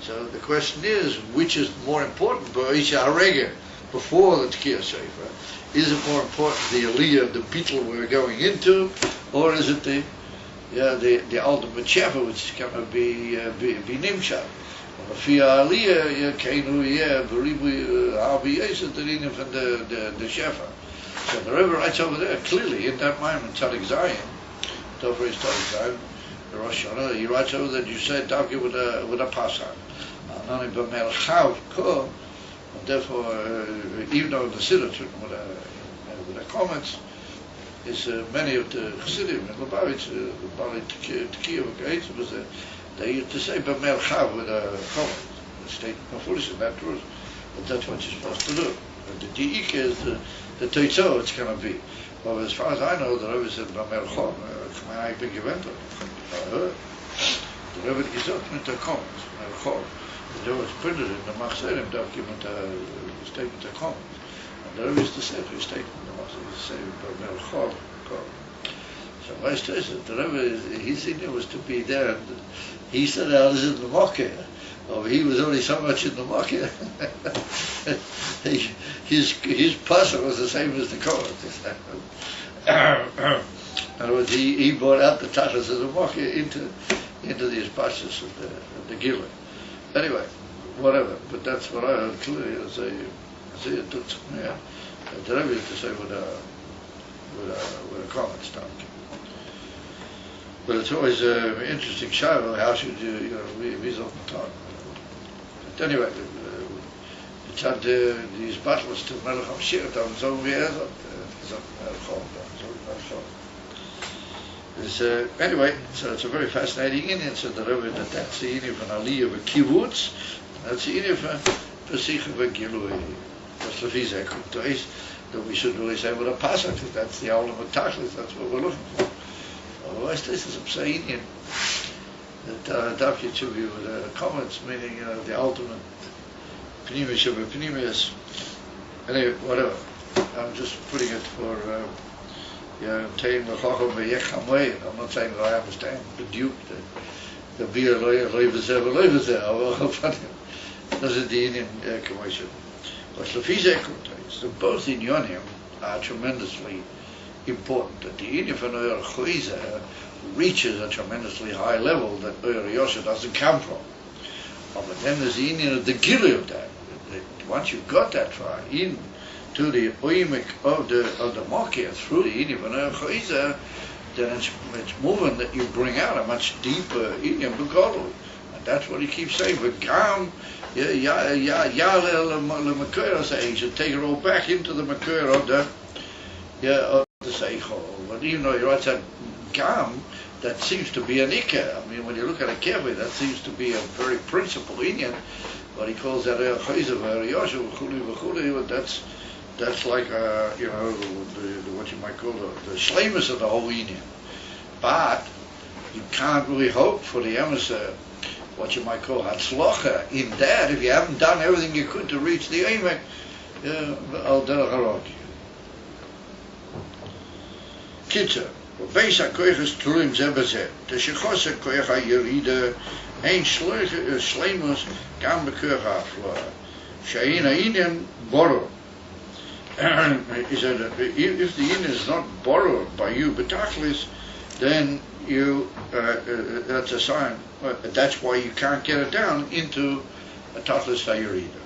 So the question is, which is more important, Ba'isha Harega, before the Tekiyah Sefer? Is it more important the Aliyah of the Beetle we're going into, or is it the ultimate Shefa, which is going to be Nimshah? Fia Aliyah, Kainu, B'Ribui Harbi Yesed, the Nina from the Shefa. So the Rebbe writes over there clearly in that moment, Tzadik Zayin, Tofreis Tzadik Zayin, the Rosh Hashanah, he writes over that you said Davke with a Pasach. Nani b'merchav ko, and therefore, even though the Siddur took with the comments, is many of the Chassidim in Lubavitch, Bali Tekiyah V'Gaitz, was they used to say b'merchav with a comment. The state Mefurish in that truth, but that's what you're supposed to do. And the Di'ik is the Teitzo it's going to be. But as far as I know, the Rebbe said, Merchov, I big event. I heard. The Rebbe gesagt mit der Comments, Merchov. The Rebbe printed in the Machzerim document, statement of comments. And the Rebbe used to say for his statement, he used to say, Merchov. So weißt du, the Rebbe, his idea was to be there, and he said, this is the Mokkeh. Oh, he was only so much in the market. his pasuk was the same as the Kohen. In other words, he brought out the tachas of the market into these pasuk of the Gila. Anyway, whatever. But that's what I heard clearly. As it took me out. The Rebbe used to say with a comment start. But it's always an interesting show. How should you resolve the talk? Anyway, it's had these battles to Melech HaMashiach, and so we had anyway, so it's a very fascinating Indian. So the Rebbe that's the Indian from Aliyah of Kibbutz, that's the Indian from Pesach of Gilui. That's the Visa Kuntois that we should really say with a Pasuk. That's the ultimate tachlis. That's what we're looking for. Otherwise, this is a Indian. That Davke should be with the comments, meaning the ultimate Pneumius should be Pneumius. Anyway, whatever. I'm just putting it for Tein L'Chacham V'Yechamei. I'm not saying that I understand the Duke, the Bia Loivazeh. Those are the Indian commission. But so both in Yonim are tremendously important. That the Indian for Noyer Choiza reaches a tremendously high level that Ur Yosha doesn't come from. But then there's the Indian of the Gili of that. Once you've got that far into the oimik of the Mokkeh through the Indian of Ur Choiza, then it's moving that you bring out a much deeper Indian Bugodl. And that's what he keeps saying. But Gam, you should take it all back into the Makir of the Seichel. But even though he writes that Gam, that seems to be an Ikka. I mean, when you look at it carefully, that seems to be a very principal Indian. What he calls that Chayzav, Yosha, V'chuli, that's like, what you might call the shlemus of the whole Indian. But you can't really hope for the emissary, what you might call Hatzlocha, in that, if you haven't done everything you could to reach the Eimek, al der Haragi. Kitzer, beis ha-koiches tulim ze beze, te shechose koich ha-yeride, ein shleimus gam bekoich ha-afloa, she'in ha-inyan borrow. Is that if the yin is not borrowed by you, betachlis, then you that's a sign. That's why you can't get it down into a tachlis hayirida.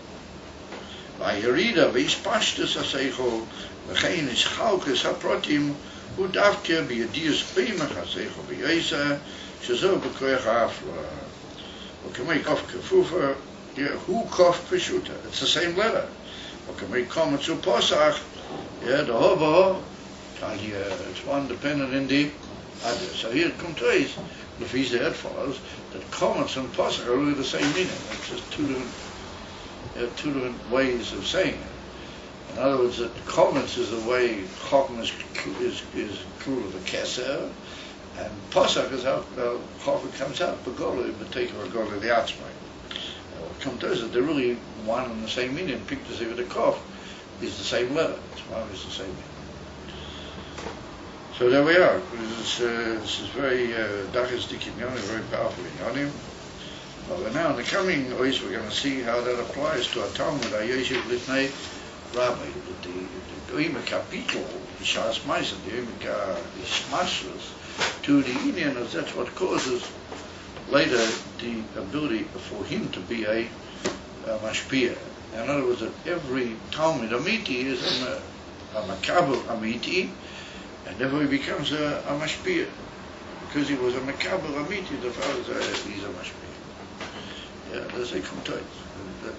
Hayirida v'ispashtus haseichel v'chein is chalkes haprotim udavke b'yadiyus b'imach haseichel b'yesa shezo b'koyach ha'afla. Okay, make off kefufa. Who kof peshuta? It's the same letter. Okay, make comments to Posach. Yeah, the hobo. It's one dependent in the other. So here it comes to us. If he's there, it follows that comments and Posach are really the same meaning. It's just two different ways of saying it. In other words, that comments is the way Chokm is true of a keser, and Posach is how Chokm comes out. Begoli, B'teker, Begoli, the Atzmai. Come to us that they're really one and the same meaning. Pick to say with a kof is the same letter. It's one is the same meaning. So there we are. This is very dachis dikimyonim, very powerful inyonim. But now in the coming ois we're going to see how that applies to a Talmud Hayeshiv Litnei Rabbi. The Oima Kapitel, the Shas Maisa, the Oima Ishmashlus, to the Indian, that's what causes later the ability for him to be a mashpia. In other words, that every Talmud Amiti is a makabel Amiti, and therefore he becomes a mashpia. Because he was a makabel Amiti, the father said he's a mashpia. Yeah, that's a complaint.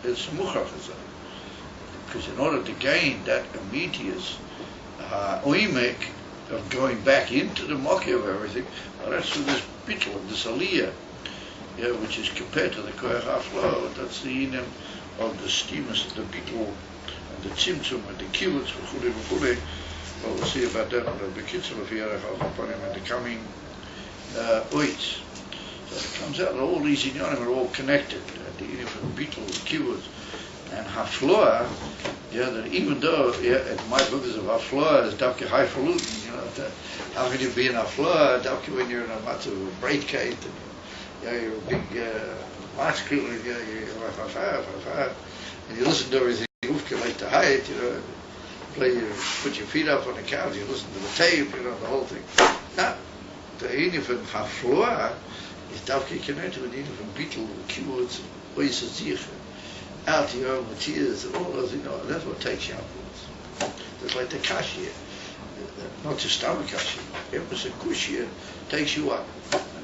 It's muchach. Because in order to gain that Amitius oimek of going back into the moki of everything, well, that's through this bittul, this aliyah. Yeah, which is compared to the koyach haflo. That's the inyan of the steamers, the bittul, and the tzimtzum, and the kibbutz, v'chule. Well, we'll see about that in the bekitzur of Yerech upon him in the coming oitz. So it comes out that all these inyanim are all connected. The inyan from bittul, the kibbutz, and hafloa. Yeah, that even though in my book is of hafloa is davke high falutin. You know, how can you be in hafloa davke when you're in a matzav of break kate? Yeah, you're a big masculine, and you listen to everything, you like to hide, you know, put your feet up on the couch, you listen to the tape, you know, the whole thing. Now, the inyan from hafloa is davke connected with the inyan from bittul, kibbutz, ois zich, out your own tears, and all those, you know, that's what takes you upwards. It's like the kashia, not just stomach kashia, emerson kushia takes you up.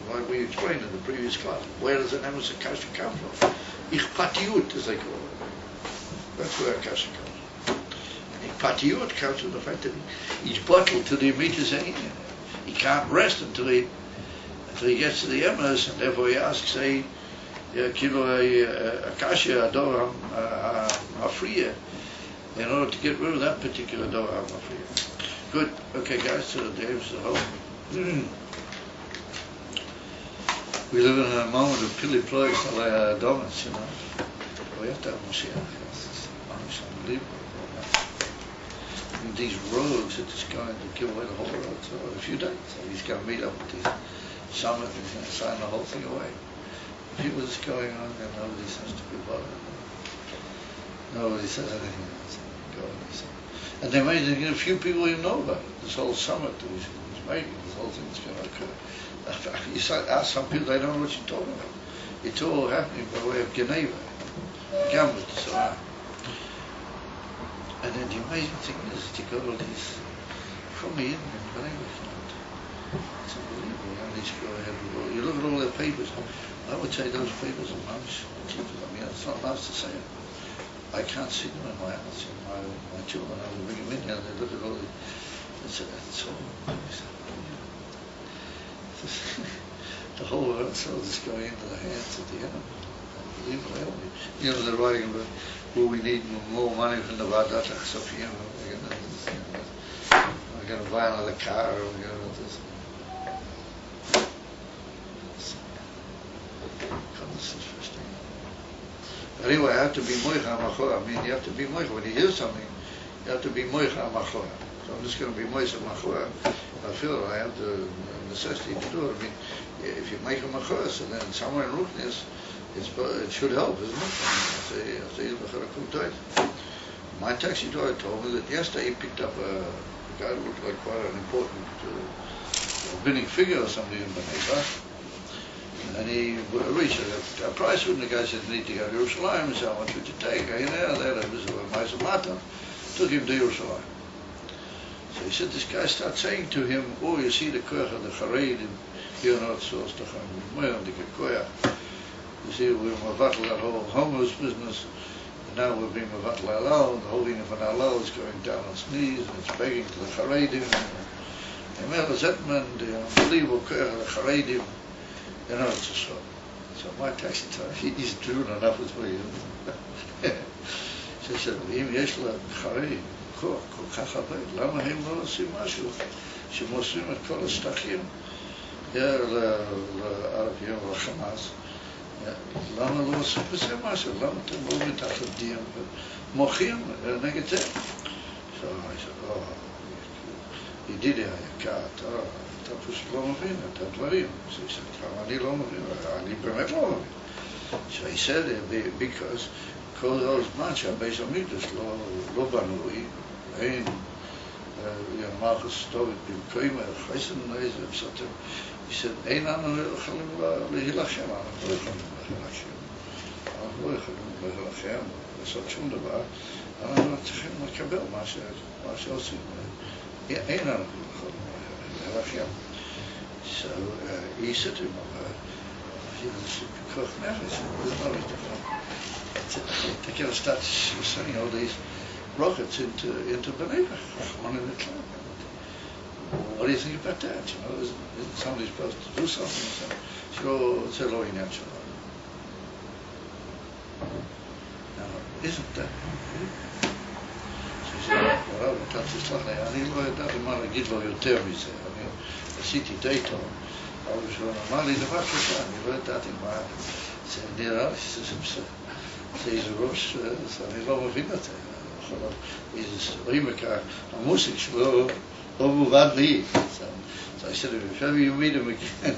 Like we explained in the previous class, where does an emerson kasha come from? Ichpatiut, as they call it. That's where kasha comes. And ichpatiut comes from the fact that he's bottled to the immediate saying. He can't rest until he gets to the emerson, and therefore he asks, say, kilo a kasha ador hafriya, in order to get rid of that particular ador hafriya. Good. Okay, guys. So Dave's the whole. We live in a moment of pili ploy dominance, you know. We have to have Mashiach. It's unbelievable. And these roads are just going to give away the whole road. So in a few days, he's going to meet up with this summit and he's going to sign the whole thing away. People just going on and nobody seems to be bothered. Nobody says anything else. And there may be a few people even know about it. This whole summit that he's making, this whole thing is going to occur. You ask some people, they don't know what you're talking about. It's all happening by way of Geneva, Gambit, so on. And then the amazing thing is that you got all these from the Indian Geneva. It's unbelievable how these go ahead with all. You look at all their papers. I would say those papers are nice. I mean, it's not nice to say it. I can't see them in my house. My children, I would bring them in here and they look at all the. It's all nice. The whole world is going into the hands of the enemy. Unbelievable. You know, they're writing about, well, we need more money from the Vadat Sofia. We're going to buy another car, or we're going to do this. This is interesting. Anyway, I have to be moicha machora. I mean, you have to be moicha. When you hear something, you have to be moicha machora. So I'm just going to be moicha machora. I feel I have the necessity to do it. I mean, if you make a machora, so then somewhere in Ruchnis, it should help, isn't it? My taxi driver told me that yesterday he picked up a guy who looked like quite an important rabbinic figure or something in Bnei Brak. And he reached a price when the guy said, "Need to go to Yerushalayim." He said, "I want you to take." There was a Ma'aseh Matan. Took him to Yerushalayim. So he said, this guy started saying to him, "Oh, you see the koyach of the Charedim, you're not so to You see, we're mevatel that whole homeless business. And now we're being mevatel halal. The whole thing of an halal is going down on its knees and it's begging to the Charedim. And Mel Zetman, the unbelievable koyach of the Charedim. You know, it's so. So my taxi driver, he's true enough with me. So he said, "אם יש לחרדים כוח כל כך הרבה, למה הם לא עושים משהו שמוסרים את כל השטחים לערבים ולחמאס? למה לא עושים בזה משהו? למה אתם לא מתאחדים ומוחים נגד זה?" So I said, "Oh, ידידי היקר, אתה פשוט לא מבין את הדברים." So he said, "אני לא מבין, אני באמת לא מבין." So he said, because כל הזמן שהבית המקדש לא בנוי, אין מלכוס טובת במקוים, חסן איזה פסטר, he said, אין אנו יכולים להילחם, אנחנו לא יכולים להילחם, לעשות שום דבר, אנחנו צריכים לקבל מה שעושים, אין אנו יכולים להילחם. So he said to him, this is pikuach nefesh, there's no reason. They can't start sending all these rockets into Bnei Brak, one in a cloud. What do you think about that? You know, isn't somebody supposed to do something? So it's a low in natural. Now, isn't that? So he said, "Well, תסלח לי, אני לא ידעתי מה להגיד לו יותר מזה. אני עשיתי די טוב. אבל שהוא אמר לי דבר כזה, אני לא ידעתי מה זה נראה לי, זה איזה ראש, אני לא מבין את זה. איזה רואים כך, המוסיק שלו לא מובן לי. So I said, if ever you meet him again,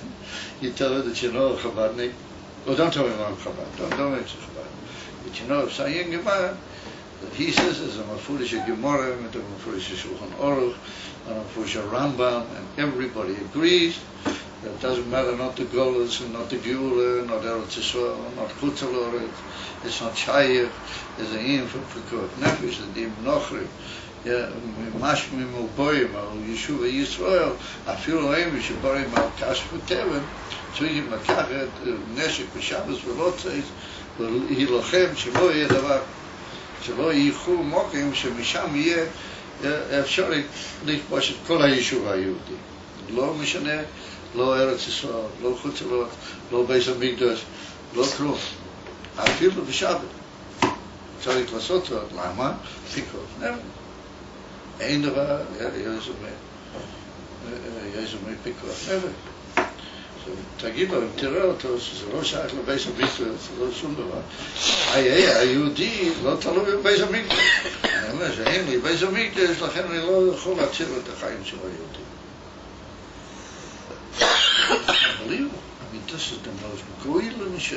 you tell her that you know a Chabadnik. Well, don't tell him I'm Chabad. Don't mention Chabad. But you know, if Sayin Gemara, that he says is a Mefurish Gemara, and a Mefurish Shulchan Aruch, and a Mefurish Rambam, and everybody agrees that it doesn't matter not the Golas, and not the Geula, not Eretz Yisrael, not Chutzalor, it's not Shayach, there's an Iyim for Pekuach Nefesh, the Dim Nochri, Mashmim Uboyim, Al Yeshuva Yisrael, Afilu Eim, Shabarim Al Kashf Teven, Tzvigim Lakachet, Neshek, B'Shabbos, V'Lotzeis, V'Hilochem, Shelo Yeh Davar, שלא ייחו מוקים שמשם יהיה אפשרי לכבוש את כל היישוב היהודי. לא משנה, לא ארץ ישראל, לא חוצלות, לא בית המקדש, לא כלום. אפילו בשבת. צריך לעשות זאת. למה? פיקוח נפש. אין דבר, יש מי פיקוח נפש. תגיד לו, אם תראה אותו, שזה לא שייך לבית המקדש, זה לא שום דבר. היהודי לא תלוי בבית המקדש. אני אומר שאין לי בית המקדש, לכן אני לא יכול להציל את החיים של היהודי. Unbelievable. I mean, this is the most goyelish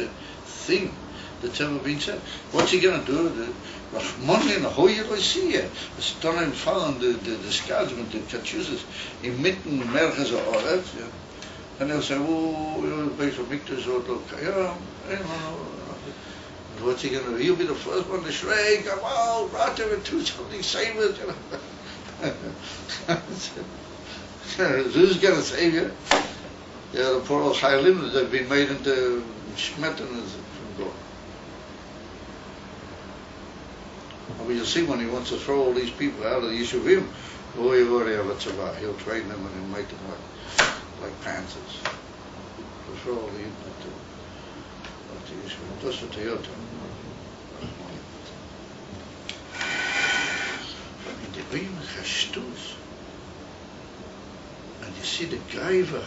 thing that's ever been said. What's he going to do? The Rahman in a hoyer Lycia. The stunning fallen, the discouragement, the Kachuses, inmitten Merkez or Oret. And they'll say, "Oh, you're the base of Mikdash or yeah, what's he going to do? He'll be the first one to shriek, "Wow, Ratter and do something, save it." Who's going to save you? Yeah, the poor old Chaylim that have been made into Shmetaners from God. But you'll see when he wants to throw all these people out of the Yeshuvim, oh, you already have a tzavah. He'll train them and he'll make them like panthers. To throw all the Yidden to Yeshuvim. That's what they are to him. I mean, they bring him a chashtus. And you see the gaiva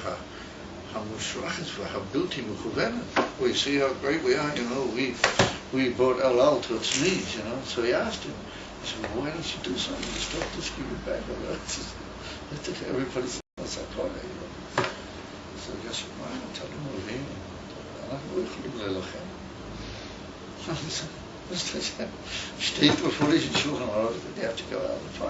HaMushrachet והבלתי מכוונת. We see how great we are, you know, we brought El Al to its knees, you know. So he asked him, he said, well, why don't you do something to stop this, give it back? Everybody said, that's our God, you know. So I guess, well, I'm telling you, אנחנו לא יכולים להילחם. Steht before the Shulchan Aruch that they have to go out and fight.